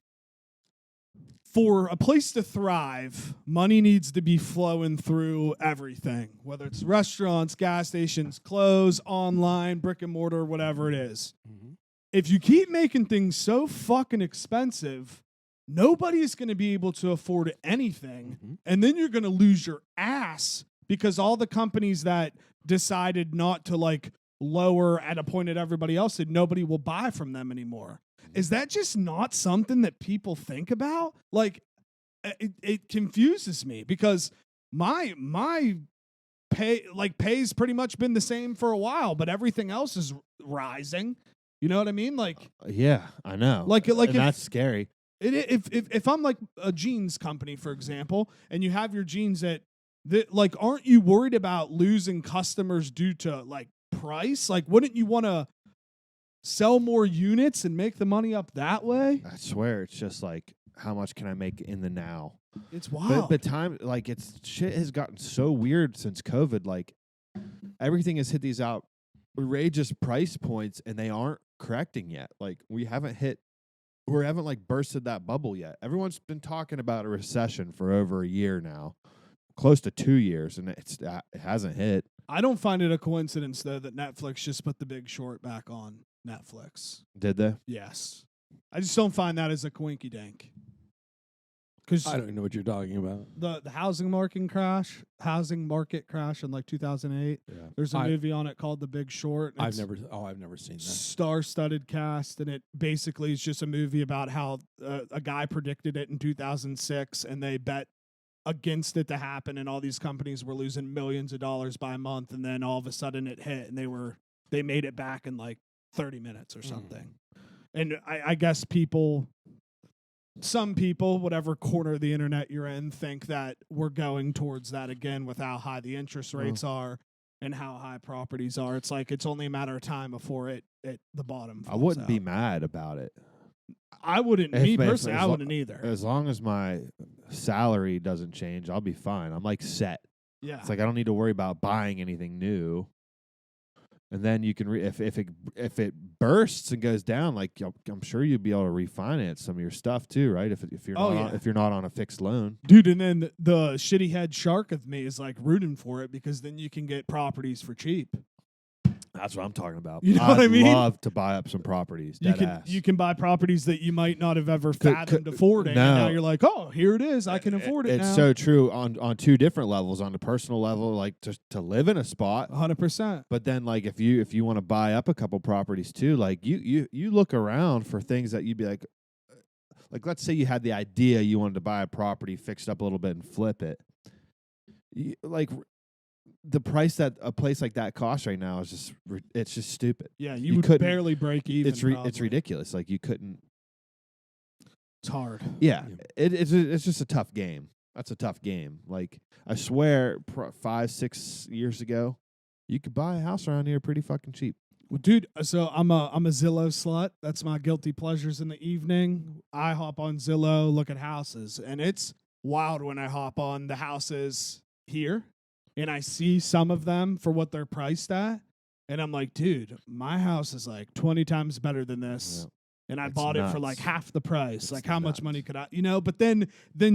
for a place to thrive, money needs to be flowing through everything, whether it's restaurants, gas stations, clothes, online, brick and mortar, whatever it is. Mm-hmm. If you keep making things so fucking expensive, nobody's going to be able to afford anything, Mhm. and then you're going to lose your ass because all the companies that decided not to like lower at a point that everybody else did, nobody will buy from them anymore. Is that just not something that people think about? Like, it confuses me because my pay's pretty much been the same for a while, but everything else is rising. You know what I mean? Like, Yeah, I know. Like and if- that's scary. if I'm like a jeans company, for example, and you have your jeans that like, aren't you worried about losing customers due to like price? Like, wouldn't you want to sell more units and make the money up that way? I swear, it's just like, how much can I make in the now? It's wild. But time, like, shit has gotten so weird since COVID. Like, everything has hit these outrageous price points, and they aren't correcting yet. Like, we haven't like bursted that bubble yet. Everyone's been talking about a recession for over a year now, close to 2 years, and it hasn't hit. I don't find it a coincidence though that Netflix just put The Big Short back on Netflix. Did they? Yes, I just don't find that as a coinky dink. Because I don't even know what you're talking about. the housing market crash in like 2008. Yeah. There's a movie on it called The Big Short. I've never seen that. Star-studded cast, and it basically is just a movie about how a guy predicted it in 2006, and they bet against it to happen, and all these companies were losing millions of dollars by month, and then all of a sudden it hit, and they made it back in like 30 minutes or something. And I guess some people, whatever corner of the internet you're in, think that we're going towards that again with how high the interest rates are and how high properties are. It's like it's only a matter of time before the bottom falls I wouldn't out. be mad about it. I wouldn't. If- Me if- personally, as I lo- wouldn't either. As long as salary doesn't change, I'll be fine. I'm like set. Yeah. It's like I don't need to worry about buying anything new. And then you can if it bursts and goes down, like I'm sure you'd be able to refinance some of your stuff too, right? If you're if you're not on a fixed loan, dude. And then the shitty head shark of me is like rooting for it because then you can get properties for cheap. that's what I'm talking about. You know what I mean? I'd love to buy up some properties. You can buy properties that you might not have ever fathomed affording. No. And now you're like, oh, here it is. I can afford it It's now. so true on two different levels. On the personal level, like to live in a spot, 100%. but then like if you want to buy up a couple properties too, like you look around for things that you'd be like let's say you had the idea you wanted to buy a property, fix it up a little bit, and flip it. The price that a place like that costs right now is it's just stupid. Yeah, You would couldn't- barely break even. It's probably. ridiculous. Like you couldn't. It's hard. Yeah, it's just a tough game. That's a tough game. Like I swear, 5-6 years ago, you could buy a house around here pretty fucking cheap. Well, dude, so I'm a Zillow slut. That's my guilty pleasures in the evening. I hop on Zillow, look at houses, and it's wild when I hop on the houses here and I see some of them for what they're priced at. And I'm like, dude, my house is like 20 times better than this. Yeah. And I It's bought it for like nuts. half the price. It's like how much nuts. money could I, but then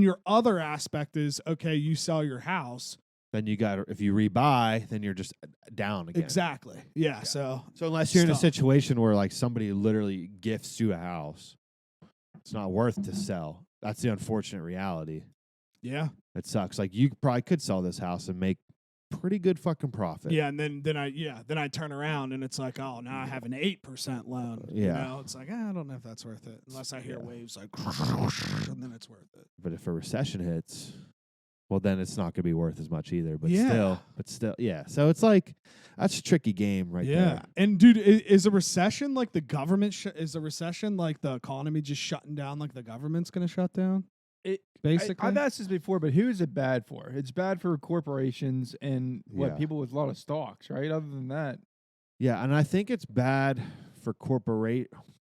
your other aspect is, okay, you sell your house. Then you got if you rebuy, then you're just down again. Exactly. Yeah. So unless you're in a Stuff. situation where like somebody literally gifts you a house, it's not worth to sell. That's the unfortunate reality. yeah. It sucks. Like you probably could sell this house and make pretty good fucking profit. Yeah, and then I turn around and it's like, oh, now I have an 8% loan. Yeah. You know, it's like I don't know if that's worth it unless I hear waves like, and then it's worth it. But if a recession hits, well, then it's not going to be worth as much either. But Yeah. still, yeah. So it's like that's a tricky game right Yeah, there. and dude, is a recession like the government? Is a recession like the economy just shutting down? Like the government's going to shut down? Basically, I've asked this before, but who is it bad for? It's bad for corporations and Yeah. people with a lot of stocks, right? Other than that, Yeah, and I think it's bad for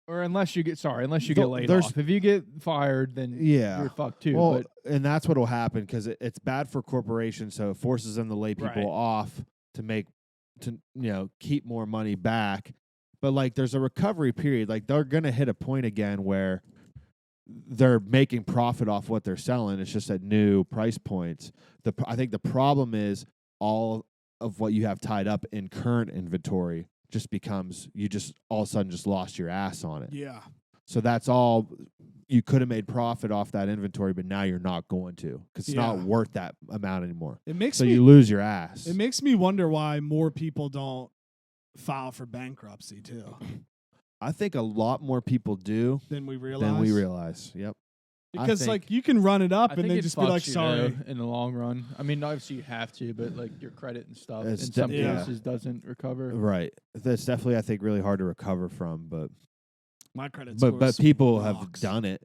or unless you get Th- get laid there's- off. If you get fired, then Yeah. you're fucked too. Well, but and that's what will happen because it's bad for corporations, so it forces them to lay people Right. off to keep more money back. But like, there's a recovery period. Like they're gonna hit a point again where they're making profit off what they're selling. It's just at new price points. I think the problem is all of what you have tied up in current inventory just becomes you just all of a sudden just lost your ass on it. yeah, So that's all you could have made profit off that inventory, but now you're not going to because it's not Yeah. worth that amount anymore. it makes So me you lose your ass. it makes me wonder why more people don't file for bankruptcy too I think a lot more people do than we realize. than we realize. Yep. Because think- like you can run it up I and think then it just be like, fucks you, sorry. though, in the long run. I mean, obviously you have to, but like your credit and stuff It's in some yeah. cases doesn't recover. Right. That's definitely I think really hard to recover from, but My credit score but people have rocks. done it.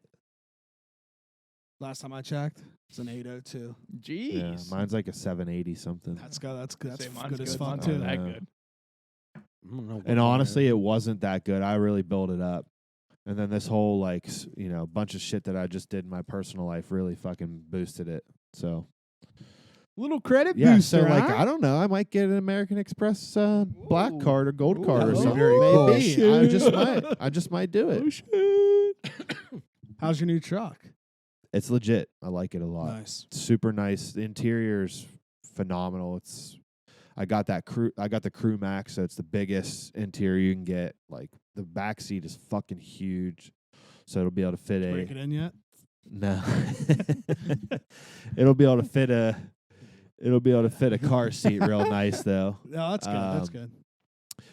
Last time I checked, it's an 802. Jeez. Yeah, mine's like a 780 something. That's good. That's good. That's Say mine's good as good, fuck mine's too. not that Yeah. good. I don't know what And mine honestly, is. it wasn't that good. I really built it up. And then this whole like, bunch of shit that I just did in my personal life really fucking boosted it. So, Little credit yeah, booster. so like huh? I don't know, I might get an American Express black Ooh. card or gold Ooh, card or that'd be something. very cool. Maybe. Oh, I just shit. might. I just might do it. Oh shit! How's your new truck? It's legit. I like it a lot. Nice. Super nice. The interior's phenomenal. I got the Crew Max, so it's the biggest interior you can get. Like the back seat is fucking huge, so it'll be able to fit Break it in yet? no. It'll be able to fit a car seat real nice though. No, that's good. That's Um, good.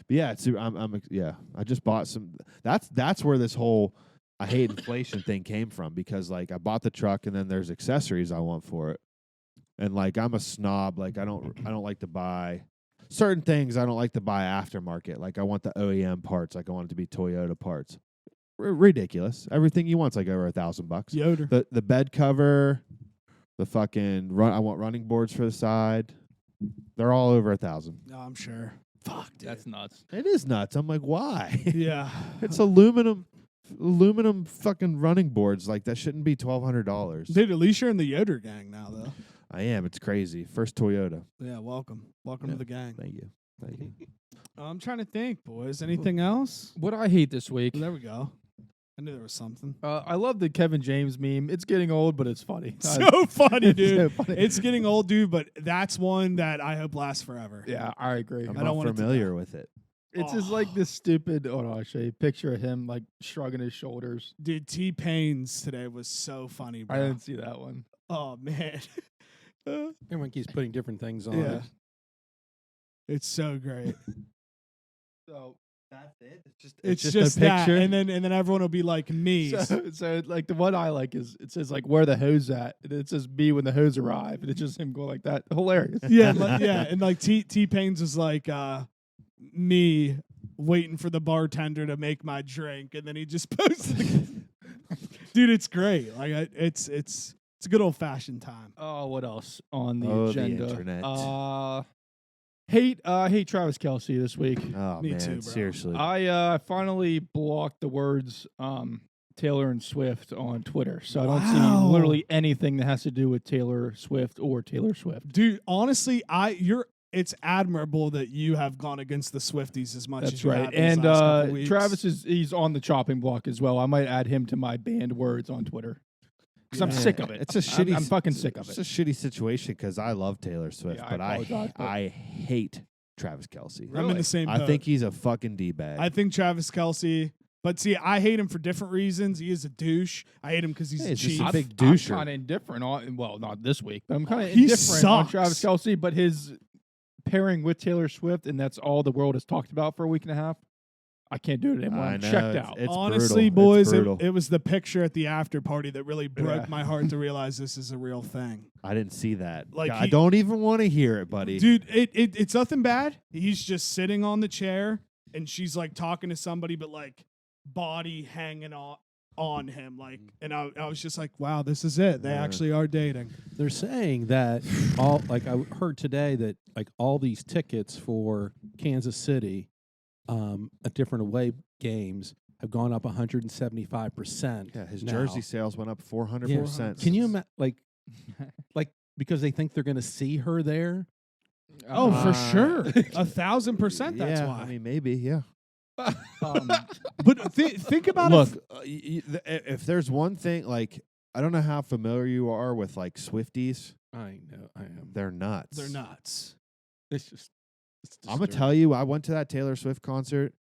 But yeah, I just bought some. That's where this whole I hate inflation thing came from because like I bought the truck and then there's accessories I want for it, and like I'm a snob. Like I don't like to buy certain things. I don't like to buy aftermarket. Like I want the OEM parts. Like I want it to be Toyota parts. Ridiculous. Everything you want's like over $1,000. Yoder. The bed cover, the fucking run. I want running boards for the side. They're all over $1,000. No, I'm sure. Fuck, dude. That's nuts. It is nuts. I'm like, why? yeah. It's aluminum aluminum fucking running boards. Like that shouldn't be $1,200. Dude, at least you're in the Yoder gang now, though. I am. It's crazy. First Toyota. Yeah, welcome to the gang. Thank you. Thank you. I'm trying to think, boys. Anything else? What I hate this week. There we go. I knew there was something. I love the Kevin James meme. It's getting old, but it's funny. So funny, It's dude. so funny. It's getting old, dude, but that's one that I hope lasts forever. Yeah, I agree. I'm I don't want not it to familiar with it. It's just like this stupid. Oh no, I'll show you a picture of him like shrugging his shoulders. Dude, T-Pain's today was so funny, bro. I didn't see that one. Oh, man. Everyone keeps putting different things on Yeah. it. It's so great. So That's it. It's just just a that, picture? and then everyone will be like me. so like the one I like is it says like where the hose at, and it says me when the hose arrive, and it's just him going like that. Hilarious. Yeah, and like T-Pain's is like me waiting for the bartender to make my drink, and then he just posted. Dude, it's great. Like it's a good old fashioned time. Oh, what else on the Oh, the agenda? internet. Hate Travis Kelce this week. Oh Me man, too, bro. seriously. I finally blocked the words Taylor and Swift on Twitter, so I don't Wow. see literally anything that has to do with Taylor Swift or Taylor Swift. Dude, honestly, it's admirable that you have gone against the Swifties as much as That's you right. have these And last couple weeks. Travis he's on the chopping block as well. I might add him to my banned words on Twitter because I'm Yeah. sick of it. It's a shitty. I'm fucking sick of It's it. a shitty situation because I love Taylor Swift, Yeah, I but apologize, but- I hate Travis Kelce. I'm in the same boat. I think he's a fucking d-bag. I think Travis Kelce, but see, I hate him for different reasons. He is a douche. I hate him because he's Hey, a it's just chief. a big I'm doucher. kind of indifferent on, well, not this week, but I'm kind of He indifferent on sucks. Travis Kelce. But his pairing with Taylor Swift, and that's all the world has talked about for a week and a half. I can't do it anymore. I I'm know, checked it's- out. it's Honestly, brutal. It's boys, it, brutal. it was the picture at the after party that really broke Yeah. my heart to realize this is a real thing. I didn't see that. Like, I he- don't even want to hear it, buddy. Dude, it's nothing bad. He's just sitting on the chair and she's like talking to somebody, but like body hanging on him. Like, and I was just like, wow, this is it. They Yeah. actually are dating. They're saying that all like I heard today that like all these tickets for Kansas City, at different away games have gone up 175%. Yeah, his now. jersey sales went up 400%. Can you like because they think they're going to see her there? Oh, for Uh, sure. 1,000% that's yeah, why. I mean, maybe, yeah. But think about Look, it. if there's one thing, like, I don't know how familiar you are with, like, Swifties. I know, I am. They're nuts. They're nuts. It's just. I'm going to tell you, I went to that Taylor Swift concert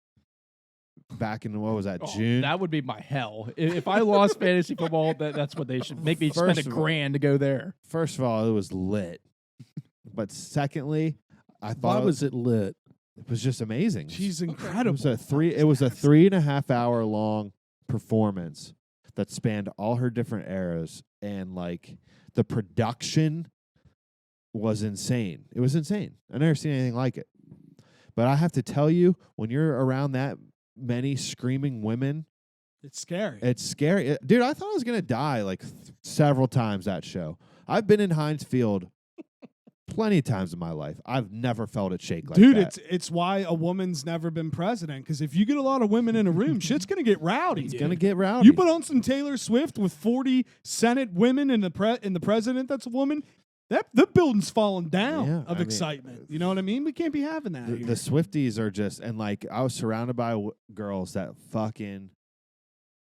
back in, what was that, Oh, June? that would be my hell. If I lost fantasy football, that's what they should make me First spend of all- $1,000 to go there. First of all, it was lit. But secondly, I Why thought was it lit? it was just amazing. She's It incredible. was a 3.5 hour long performance that spanned all her different eras, and like the production was insane. It was insane. I never seen anything like it. But I have to tell you, when you're around that many screaming women, It's scary. it's scary. Dude, I thought I was gonna die like several times that show. I've been in Heinz Field plenty of times in my life. I've never felt it shake like Dude, that. it's why a woman's never been president. Because if you get a lot of women in a room, shit's gonna get rowdy. It's dude. gonna get rowdy. You put on some Taylor Swift with 40 Senate women and the president that's a woman. The building's falling down Yeah, of I mean, excitement. You know what I mean? We can't be having that. the here. Swifties are just, and like I was surrounded by girls that fucking,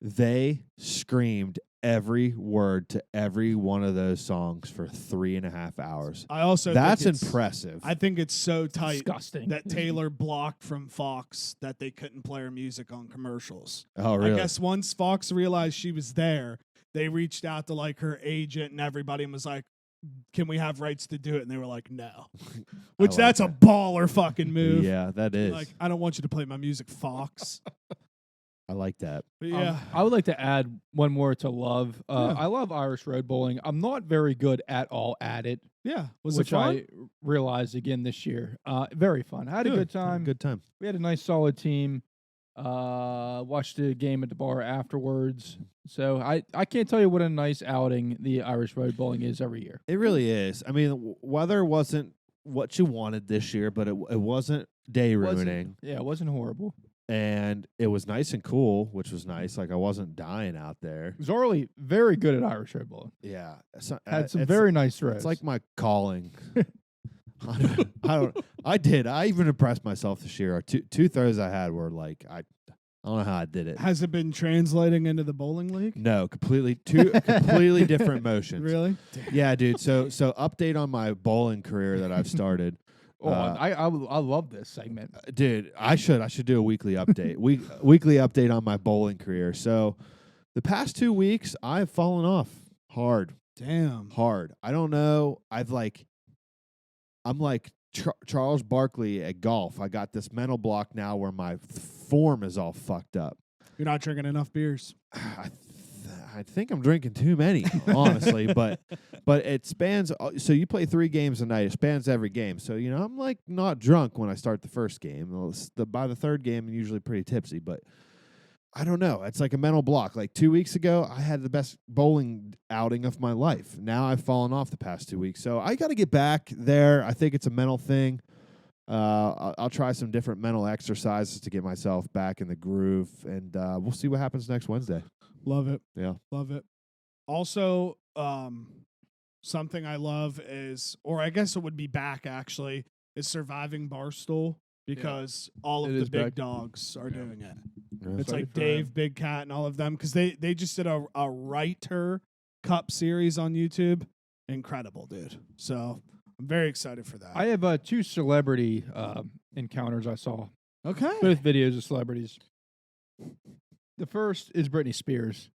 they screamed every word to every one of those songs for 3.5 hours. I also That's think it's- impressive. I think it's so tight Disgusting. that Taylor blocked from Fox that they couldn't play her music on commercials. Oh, really? I guess once Fox realized she was there, they reached out to like her agent and everybody and was like, "Can we have rights to do it?" And they were like, "No," which like that's a that. baller fucking move. Yeah, that is. Like, I don't want you to play my music, Fox. I like that. But yeah, I would like to add one more to love. Yeah. I love Irish road bowling. I'm not very good at all at it, yeah. Was which it fun? I realized again this year. Very fun. I had a good time. Good time. We had a nice solid team. Watched the game at the bar afterwards. So I can't tell you what a nice outing the Irish road bowling is every year. It really is. I mean, weather wasn't what you wanted this year, but it wasn't day ruining. Yeah, it wasn't horrible. and it was nice and cool, which was nice. Like I wasn't dying out there. Zorley, very good at Irish red bowling. Yeah, Had some very nice throws. It's like my calling. I did. I even impressed myself this year. Two throws I had were like I don't know how I did it. Has it been translating into the bowling league? No, completely different motions. Really? Yeah, dude. So update on my bowling career that I've started. Oh, I love this segment. Dude, I should do a weekly update. Weekly update on my bowling career. So the past 2 weeks I've fallen off hard. Damn. Hard. I don't know. I'm like Charles Barkley at golf. I got this mental block now where my form is all fucked up. You're not drinking enough beers. I think I'm drinking too many, honestly. But it spans. So you play 3 games a night. It spans every game. So I'm like not drunk when I start the first game. By the third game, I'm usually pretty tipsy. But I don't know. It's like a mental block. Like 2 weeks ago, I had the best bowling outing of my life. Now I've fallen off the past 2 weeks. So I got to get back there. I think it's a mental thing. I'll try some different mental exercises to get myself back in the groove, and we'll see what happens next Wednesday. Love it. Yeah. Love it. Also, something I love is, or I guess it would be back actually, is surviving Barstool because all of It the is big back. dogs are doing it. Yeah. It's Excited like for Dave, Big Cat, and all of them because they just did a Writer Cup series on YouTube. Incredible, dude. So I'm very excited for that. I have 2 celebrity encounters I saw. Okay. Both videos of celebrities. The first is Britney Spears.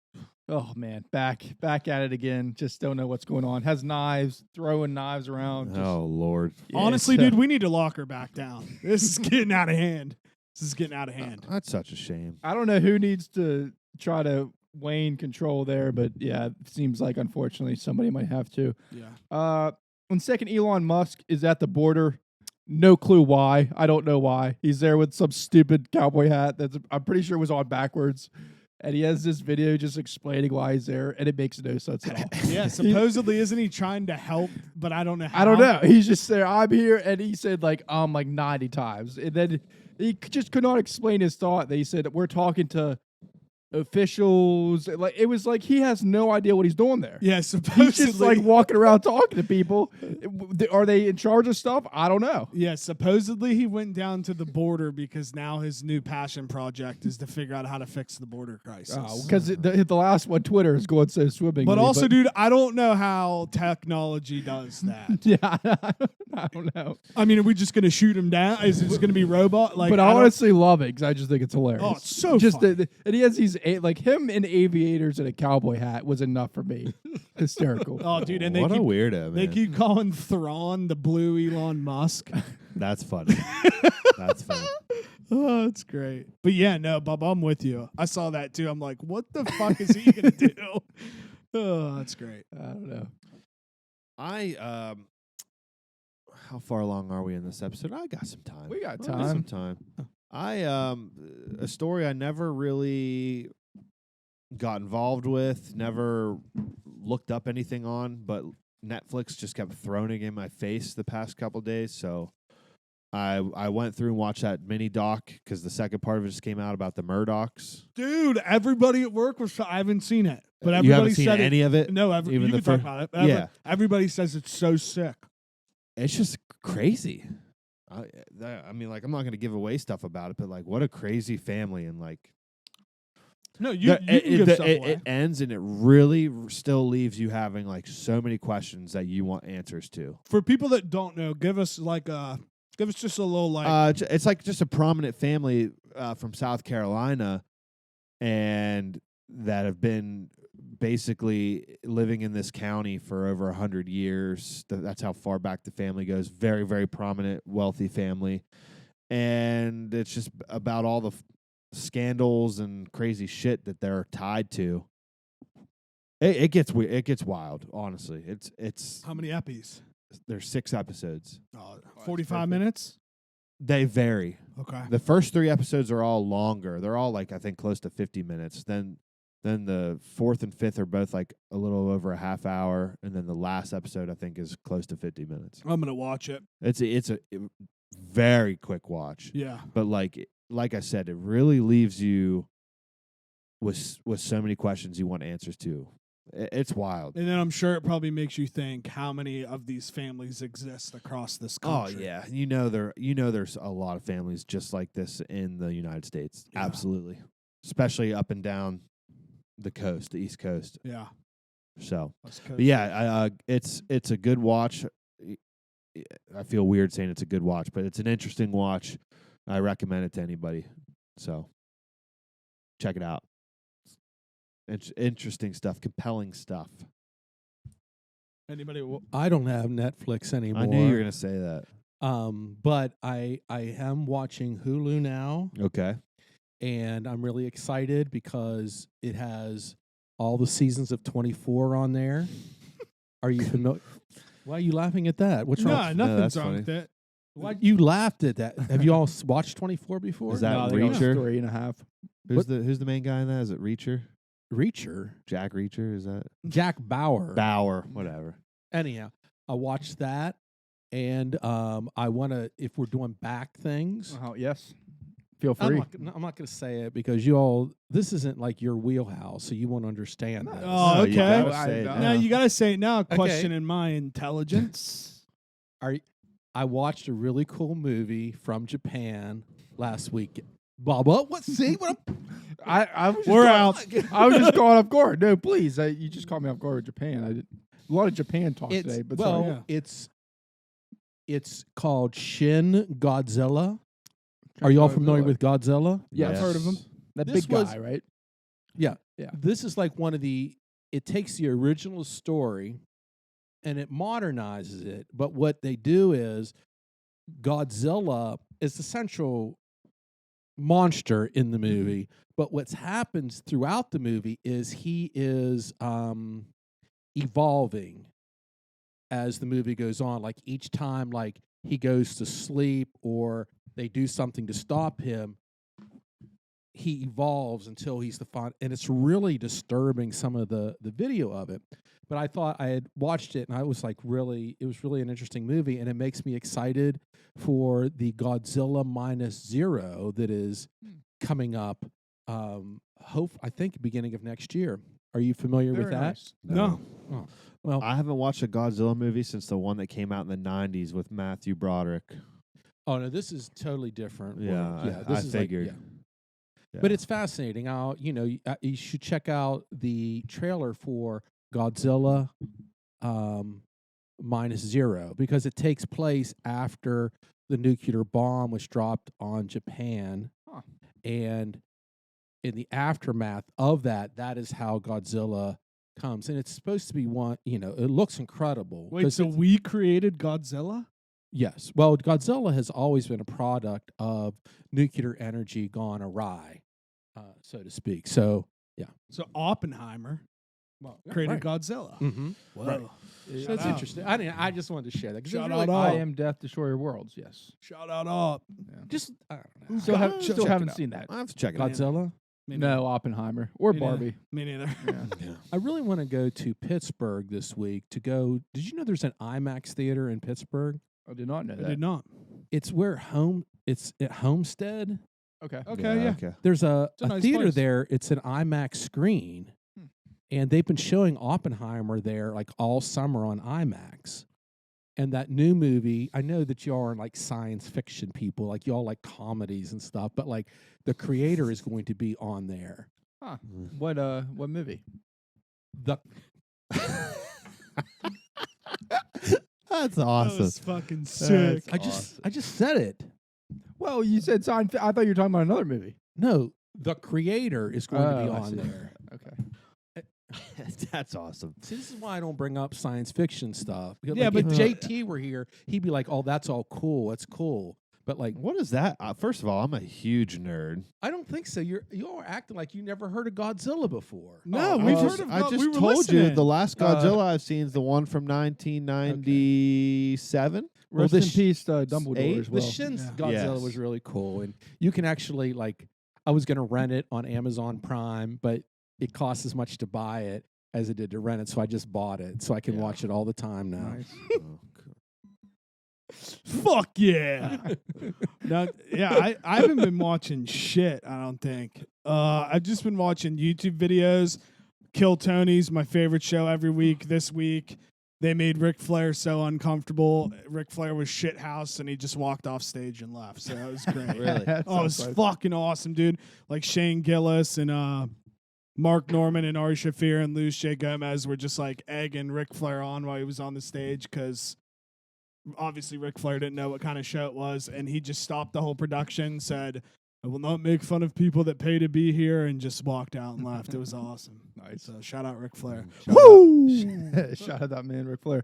Oh man, back at it again. Just don't know what's going on. Has knives, throwing knives around. Just, Oh Lord. yeah, Honestly, it's, dude, we need to lock her back down. This is getting out of hand. That's such a shame. I don't know who needs to try to wane control there, but yeah, it seems like unfortunately somebody might have to. Yeah. And second, Elon Musk is at the border. No clue why. I don't know why. He's there with some stupid cowboy hat that's I'm pretty sure was on backwards. And he has this video just explaining why he's there, and it makes no sense at all. Yeah, supposedly isn't he trying to help, but I don't know how. I don't know. He's just there. I'm here, and he said like 90 times, and then he just could not explain his thought. They said we're talking to officials. Like it was like he has no idea what he's doing there. Yeah, He's supposedly. just like walking around talking to people. Are they in charge of stuff? I don't know. Yeah, supposedly he went down to the border because now his new passion project is to figure out how to fix the border crisis. Because the last one, Twitter, is going so swimmingly. But also, dude, I don't know how technology does that. yeah, I don't know. I mean, are we just going to shoot him down? Is it just going to be robot? Like, But I honestly love it because I just think it's hilarious. Oh, it's so just fun. and he has these like him in aviators and a cowboy hat was enough for me. Hysterical. Oh, dude, and they What a keep, weirdo, they man. keep calling Thrawn the blue Elon Musk. That's funny. That's funny. Oh, it's great. But yeah, no, Bob, I'm with you. I saw that too. I'm like, what the fuck is he going to do? Oh, that's great. I don't know. How far along are we in this episode? I got some time. We got I got time. some time. A story I never really got involved with, never looked up anything on, but Netflix just kept throwing it in my face the past couple days. So I went through and watched that mini doc because the second part of it just came out about the Murdochs. Dude, everybody at work was. I haven't seen it, but everybody You haven't seen said any of it? No, Even you the can talk fir- about it. Yeah. Everybody says it's so sick. It's just crazy. I mean, like, I'm not going to give away stuff about it, but like, what a crazy family, and like, No, you can give stuff away. it ends, and it really still leaves you having like so many questions that you want answers to. For people that don't know, give us just a little like. It's like just a prominent family from South Carolina, and that have been basically living in this county for over 100 years. That's how far back the family goes. Very, very prominent, wealthy family. And it's just about all the scandals and crazy shit that they're tied to. It gets weird. It gets wild, honestly. It's How many eppies? there's 6 episodes. 45 minutes. They vary. Okay. The first 3 episodes are all longer. They're all like, I think, close to 50 minutes. Then the 4th and 5th are both like a little over a half hour, and then the last episode I think is close to 50 minutes. I'm gonna watch it. It's a very quick watch, Yeah. but like like I said, it really leaves you with so many questions you want answers to. It's wild. And then I'm sure it probably makes you think how many of these families exist across this country. Oh yeah, there's a lot of families just like this in the United States. Yeah. Absolutely, especially up and down the coast, the East Coast. Yeah. So, West but Coast. yeah, it's a good watch. I feel weird saying it's a good watch, but it's an interesting watch. I recommend it to anybody. So, check it out. It's interesting stuff, compelling stuff. Anybody? I don't have Netflix anymore. I knew you were gonna say that. But I am watching Hulu now, Okay. and I'm really excited because it has all the seasons of 24 on there. Are you familiar? Why are you laughing at that? What's wrong? No, No, nothing's that's wrong funny. with it. Why you laughed at that? Have you all watched 24 before? Is that No, I think I was Reacher? 3.5. Who's the main guy in that? Is it Reacher? Reacher? Jack Reacher? Is that Jack Bauer. Bauer? Whatever. Anyhow, I watched that, and I want to. If we're doing back things, Yes. Feel I'm free. not going to say it because you all. This isn't like your wheelhouse, so you won't understand. this. Oh, No, okay. you gotta I- say it no. Now now. you got to say it now. Okay. Questioning my intelligence. I watched a really cool movie from Japan last week. Baba, what? See what? I was just We're caught- out. I was just caught off guard. No, please. You just caught me off guard with Japan. I did a lot of Japan talk It's today, but well, sorry. Yeah. it's called Shin Godzilla. Are you all familiar with Godzilla? Yeah, I've heard of him. that this big guy, was- right? Yeah. Yeah. This is like one of the. It takes the original story, and it modernizes it. But what they do is, Godzilla is the central monster in the movie. But what's happens throughout the movie is he is evolving as the movie goes on. Like each time, like he goes to sleep or they do something to stop him, he evolves until he's the fun, and it's really disturbing, some of the video of it. But I thought I had watched it, and I was like, it was really an interesting movie, and it makes me excited for the Godzilla -0 that is coming up. I think beginning of next year. Are you familiar with Very that? nice. No. Well, I haven't watched a Godzilla movie since the one that came out in the 90s with Matthew Broderick. oh no, this is totally different. Yeah, This I is figured. Like, But it's fascinating. You should check out the trailer for Godzilla -0 because it takes place after the nuclear bomb was dropped on Japan. Huh. And in the aftermath of that, that is how Godzilla comes. And it's supposed to be one, it looks incredible. Wait, 'cause so it's- we created Godzilla? Yes. Well, Godzilla has always been a product of nuclear energy gone awry, so to speak. So, So Oppenheimer created Godzilla. Mm-hmm. Whoa. Right. So Shout it's out. interesting. I just wanted to share that because Shout really, out I all. am Death, Destroyer Worlds. Yes. Shout out up. just I don't know. Still, Check it haven't out. seen that. I have to check it out. Godzilla. Me No, Oppenheimer or Me neither. Barbie. Me neither. Yeah. I really want to go to Pittsburgh this week to go. Did you know there's an IMAX theater in Pittsburgh? I did not know I that. did not. It's it's at Homestead. Okay. Okay, yeah. Okay. There's a It's a nice theater place. there. It's an IMAX screen, Hmm. and they've been showing Oppenheimer there like all summer on IMAX. And that new movie, I know that y'all are like science fiction people, like y'all like comedies and stuff, but like the creator is going to be on there. What movie? The That's That awesome. was fucking sick. I just said it. Well, you said science. I thought you were talking about another movie. No, the creator is going to be Oh, I on see. there. Okay. That's awesome. See, this is why I don't bring up science fiction stuff. Because, Yeah, like, but- if JT were here, he'd be like, "Oh, that's all cool. That's cool." But like, What is that? First of all, I'm a huge nerd. I don't think so. You are acting like you never heard of Godzilla before. No, I we've just- heard of I God- just we were told you listening. the last Godzilla I've seen is the one from 1997. Well, Rest in this- peace, Dumbledore eight? as The well. Shin's Yeah. Godzilla Yes. was really cool, and you can actually like. I was going to rent it on Amazon Prime, but it costs as much to buy it as it did to rent it, so I just bought it, so I can Yeah. watch it all the time now. Nice. Oh, cool. Fuck yeah. Now, yeah, I haven't been watching shit, I don't think. I've just been watching YouTube videos. Kill Tony's my favorite show every week. This week, they made Ric Flair so uncomfortable. Ric Flair was shithouse, and he just walked off stage and left. So that was great. Really? Oh, it was fucking awesome, dude. Like Shane Gillis and Mark Norman and Ari Shaffir and Luis J. Gomez were just like egging Ric Flair on while he was on the stage because obviously Ric Flair didn't know what kind of show it was, and he just stopped the whole production, said, "I will not make fun of people that pay to be here," and just walked out and left. It was awesome. Nice. So shout out Ric Flair. Shout out that man, Ric Flair.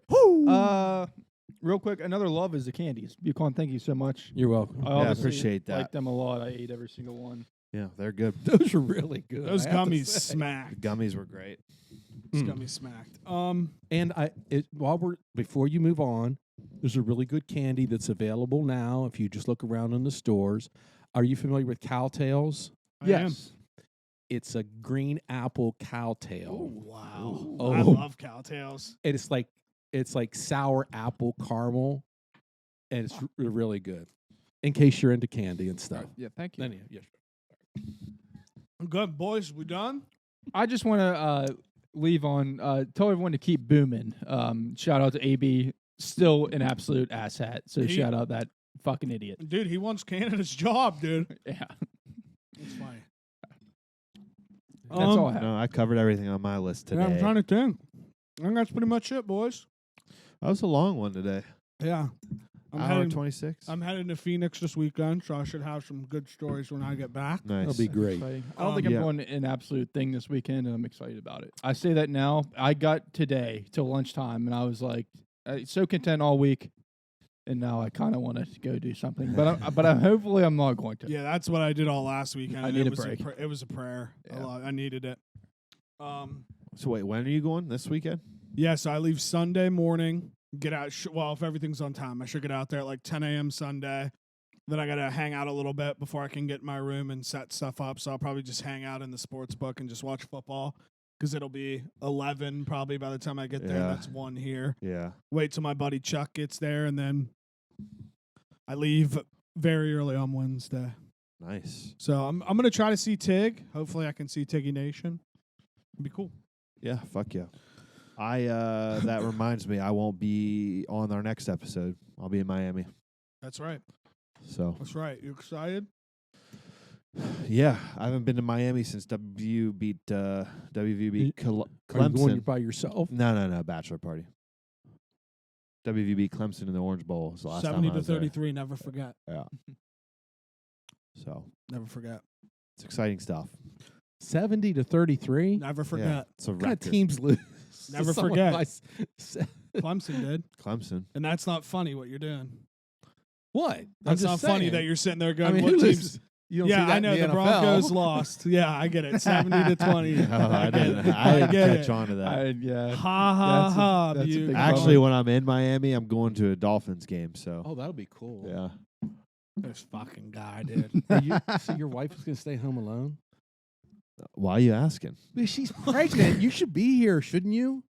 Real quick, another love is the candies. Yukon, thank you so much. You're welcome. I Yeah, I obviously appreciate that. like them a lot. I ate every single one. Yeah, they're good. Those are really good. Those I have to gummies say. The smacked. gummies were great. Those gummies smacked. And before you move on, there's a really good candy that's available now. If you just look around in the stores, are you familiar with cowtails? I am. It's a green apple cowtail. Oh, wow. Oh. I love cowtails. And it's like sour apple caramel, and it's really good. In case you're into candy and stuff. Yeah, thank you. Then, yeah, Good, boys. We done? I just want to leave on tell everyone to keep booming. Shout out to AB, still an absolute asshat. So shout out that fucking idiot. Dude, he wants Canada's job, dude. Yeah, It's funny. that's all I have. No, I covered everything on my list today. Yeah, I'm trying to think. I think that's pretty much it, boys. That was a long one today. Yeah. Hour 26. I'm heading to Phoenix this weekend, so I should have some good stories when I get back. Nice. that'll be great. Exciting. I don't think I'm Yeah. going an absolute thing this weekend, and I'm excited about it. I say that now. I got today till lunchtime, and I was like, so content all week, and now I kind of want to go do something. But hopefully I'm not going to. Yeah, that's what I did all last weekend. I and need it a was break. it was a prayer. Yeah. I needed it. So wait, when are you going? This weekend? Yeah, so I leave Sunday morning. Get out. Well, if everything's on time, I should get out there at like 10 a.m. Sunday. Then I gotta hang out a little bit before I can get in my room and set stuff up. So I'll probably just hang out in the sports book and just watch football because it'll be 11 probably by the time I get there. Yeah. That's 1 here. Yeah. Wait till my buddy Chuck gets there, and then I very early on Wednesday. Nice. So I'm gonna try to see Tig. Hopefully I can see Tiggy Nation. It'd be cool. Yeah, fuck yeah. That reminds me, I won't be on our next episode. I'll be in Miami. That's right. So That's right. You excited? yeah, I haven't been to Miami since WVU beat WVU Are you Clemson. going by yourself? No, bachelor party. WVU beat Clemson in the Orange Bowl. Was the last 70 time I to was there. 33. Never forget. Yeah. So Never forget. it's exciting stuff. 70 to 33? Never Yeah, forget. it's a What kind of record. teams lose? Never Someone forget. by Clemson did, Clemson. and that's not funny what you're doing. What? That's not funny that you're sitting there going, I mean, "What who teams?" loses? You don't Yeah, see that I know in the NFL. Broncos lost. Yeah, I get it. 70 to 20. No, I get didn't. it. I didn't get catch it. on to that. Yeah. Ha ha That's a- ha! that's a Butte. big Actually, when I'm in Miami, I'm going to a Dolphins game. So Oh, that'll be cool. yeah. This fucking guy, dude. So your wife is going to stay home alone? Why are you asking? She's pregnant. You should be here, shouldn't you?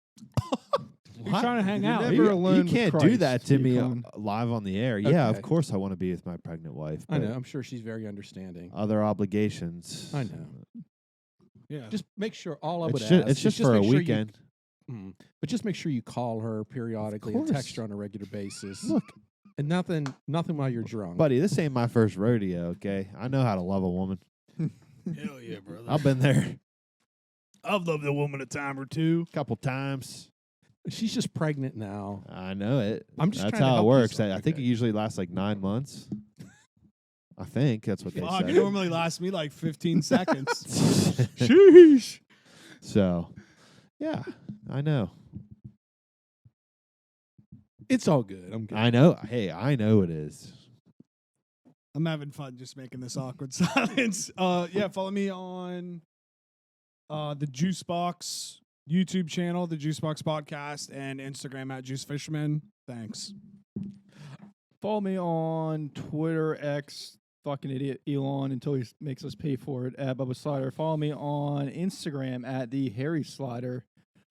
You're trying to hang You're out. never You alone with can't do Christ, that to me Yukon. live on the air. Yeah, Okay. of course I want to be with my pregnant wife. I know. but I'm sure she's very understanding. Other obligations. I know. Yeah. Just make sure all I would It's just, ask it's is just for a make sure you- weekend. But just make sure you call her periodically and course. text her on a regular basis. Look, And nothing while you're drunk. buddy, this ain't my first rodeo. Okay, I know how to love a woman. Hell yeah, brother. I've been there I've loved a woman a time or two. a couple times. she's just pregnant now. I know it. I'm just That's trying to how it help you works. some- I think it okay. usually lasts like 9 months. I think that's what they Fuck, say. it normally lasts me like 15 seconds. Sheesh. So, yeah, I know. It's all good. I'm good. I know. Hey, I know it is. I'm having fun just making this awkward silence. Yeah, follow me on the Juicebox YouTube channel, the Juicebox Podcast, and Instagram at Juice Fisherman. Thanks. Follow me on Twitter, X, fucking idiot Elon until he makes us pay for it at Bubba Slider. Follow me on Instagram at the Harry Slider.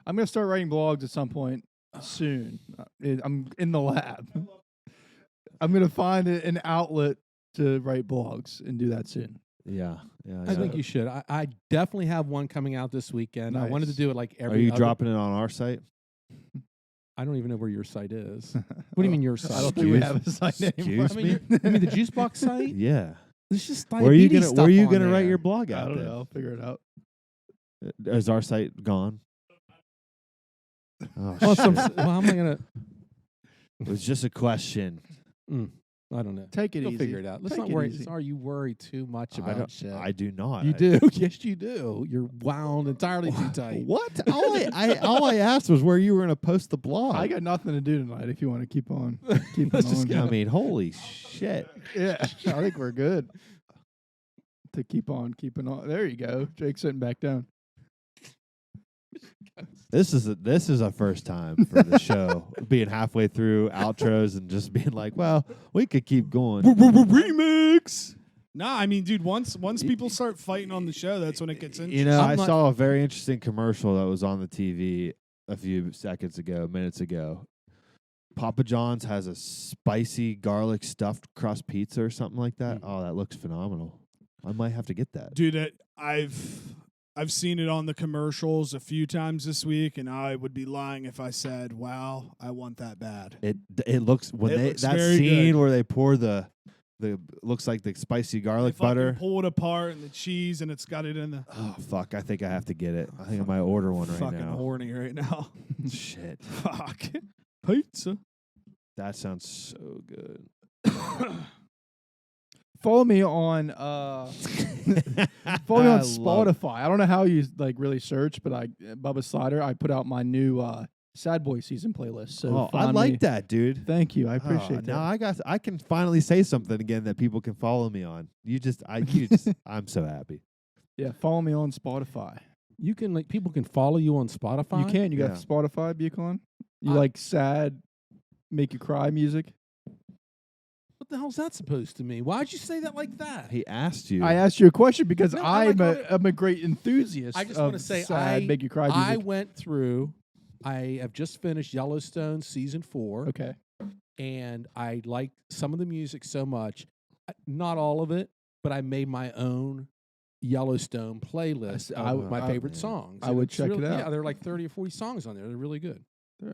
I'm gonna start writing blogs at some point soon. I'm in the lab. I'm gonna find an outlet to write blogs and do that soon. Yeah. I think you should. I definitely have one coming out this weekend. I wanted to Nice. do it like every. Are you other- dropping it on our site? I don't even know where your site is. What do you mean your site? I don't think we have a site anymore. Excuse I mean, me? you mean the juice box site? Yeah. There's just Where are you diabetes gonna Where are you stuff on gonna write there. your blog I out? don't then? know. I'll figure it out. Is our site gone? Oh, Well, shit. how am I gonna? It was just a question. I don't know. Take it You'll easy. figure it out. Let's Take not it worry. easy. Sorry, you worry too much I about don't- shit. I do not. You I- do. Yes, you do. You're wound entirely too tight. What? All I asked was where you were going to post the blog. I got nothing to do tonight. If you want to keep on, keep Let's on. just I mean, holy shit. Yeah, I think we're good to keep on keeping on. There you go. Jake's sitting back down. This is a first time for the show, being halfway through outros and just being like, well, we could keep going. Remix. Nah, I mean, dude, once people start fighting on the show, that's when it gets interesting. You know, I'm I not- saw a very interesting commercial that was on the TV a few minutes ago. Papa John's has a spicy garlic stuffed crust pizza or something like that. Oh, that looks phenomenal. I might have to get that. Dude, I've seen it on the commercials a few times this week, and I would be lying if I said, "Wow, I want that bad." It looks It looks that very scene good. where they pour the looks like the spicy garlic They fucking butter. pull it apart and the cheese, and it's got it in the. Oh fuck! I think I have to get it. I think I might order one right fucking now. horny right now. Shit, Fuck pizza. that sounds so good. Follow me on follow me on Spotify. I don't know how you like really search, but Bubba Slider. I put out my new Sad Boy season playlist. So I find like me. that, dude. Thank you. I appreciate that. Now I can finally say something again that people can follow me on. I'm so happy. Yeah, follow me on Spotify. You can people can follow you on Spotify. You can. You got Yeah. Spotify, Bucon? You like sad, make you cry music? What the hell's that supposed to mean? Why'd you say that like that? He asked you. I asked you a question because No, I I'm like I'm a great enthusiast. I just want want to say sad, make you cry I music. went through. I have just finished Yellowstone season 4, Okay. and I liked some of the music so much. Not all of it, but I made my own Yellowstone playlist I of would- my I- favorite songs. I would It's check it really- out. Yeah, there are like 30 or 40 songs on there. They're really good. I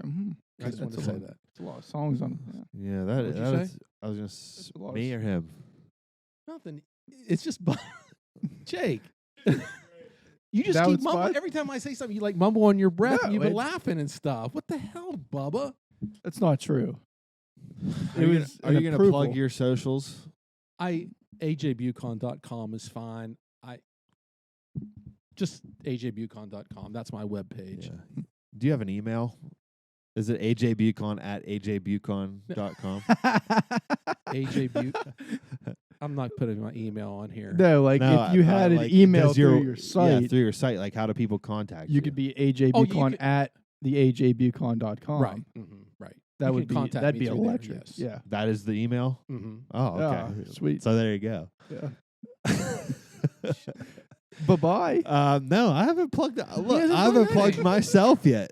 just wanted to say that. That's a lot of songs on it. Yeah. Yeah, What'd you say? I was That's a lot gonna of me or him. Nothing. It's just Jake. You just That keep was mumbling. fun? Every time I say something, you like mumble on your breath, and No, you've been it's- laughing and stuff. What the hell, Bubba? That's not true. Are you gonna plug approval. your socials? AJBucon.com is fine. Just AJBucon.com. That's my webpage. Yeah. Do you have an email? Is it ajbucon@ajbucon.com? AJBucon. I'm not putting my email on here. No, like No, if you had an like, email does through your site, Yeah, through your site. Like, how do people contact you? you could be AJ Oh, you Bucon could- at the AJBucon.com. Right. Right. That You would can be contact that'd me be through there, electric. yes. Yeah. That is the email. Mm-hmm. Oh, okay. Ah, sweet. So there you go. Yeah. Bye bye. No, I haven't plugged. Look, hasn't I haven't plugged plugged anything. myself yet.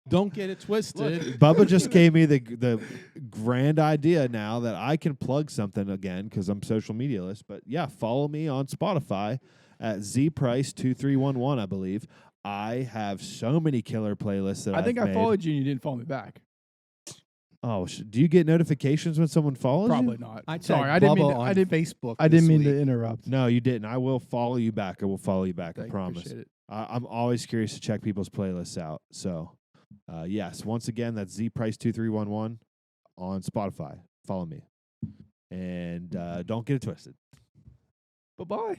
Don't get it twisted. Bubba just gave me the grand idea now that I can plug something again because I'm social medialess. But yeah, follow me on Spotify at zprice2311. I believe I have so many killer playlists that I think I've I made. followed you and you didn't follow me back. Oh, do you get notifications when someone follows Probably you? not. I Sorry, I didn't mean to, on I didn't Facebook. I didn't this mean week. to interrupt. No, you didn't. I will follow you back. I will follow you back. I Thank you, promise. appreciate it. I'm always curious to check people's playlists out. So, yes, once again, that's zprice2311 on Spotify. Follow me. And don't get it twisted. Bye bye.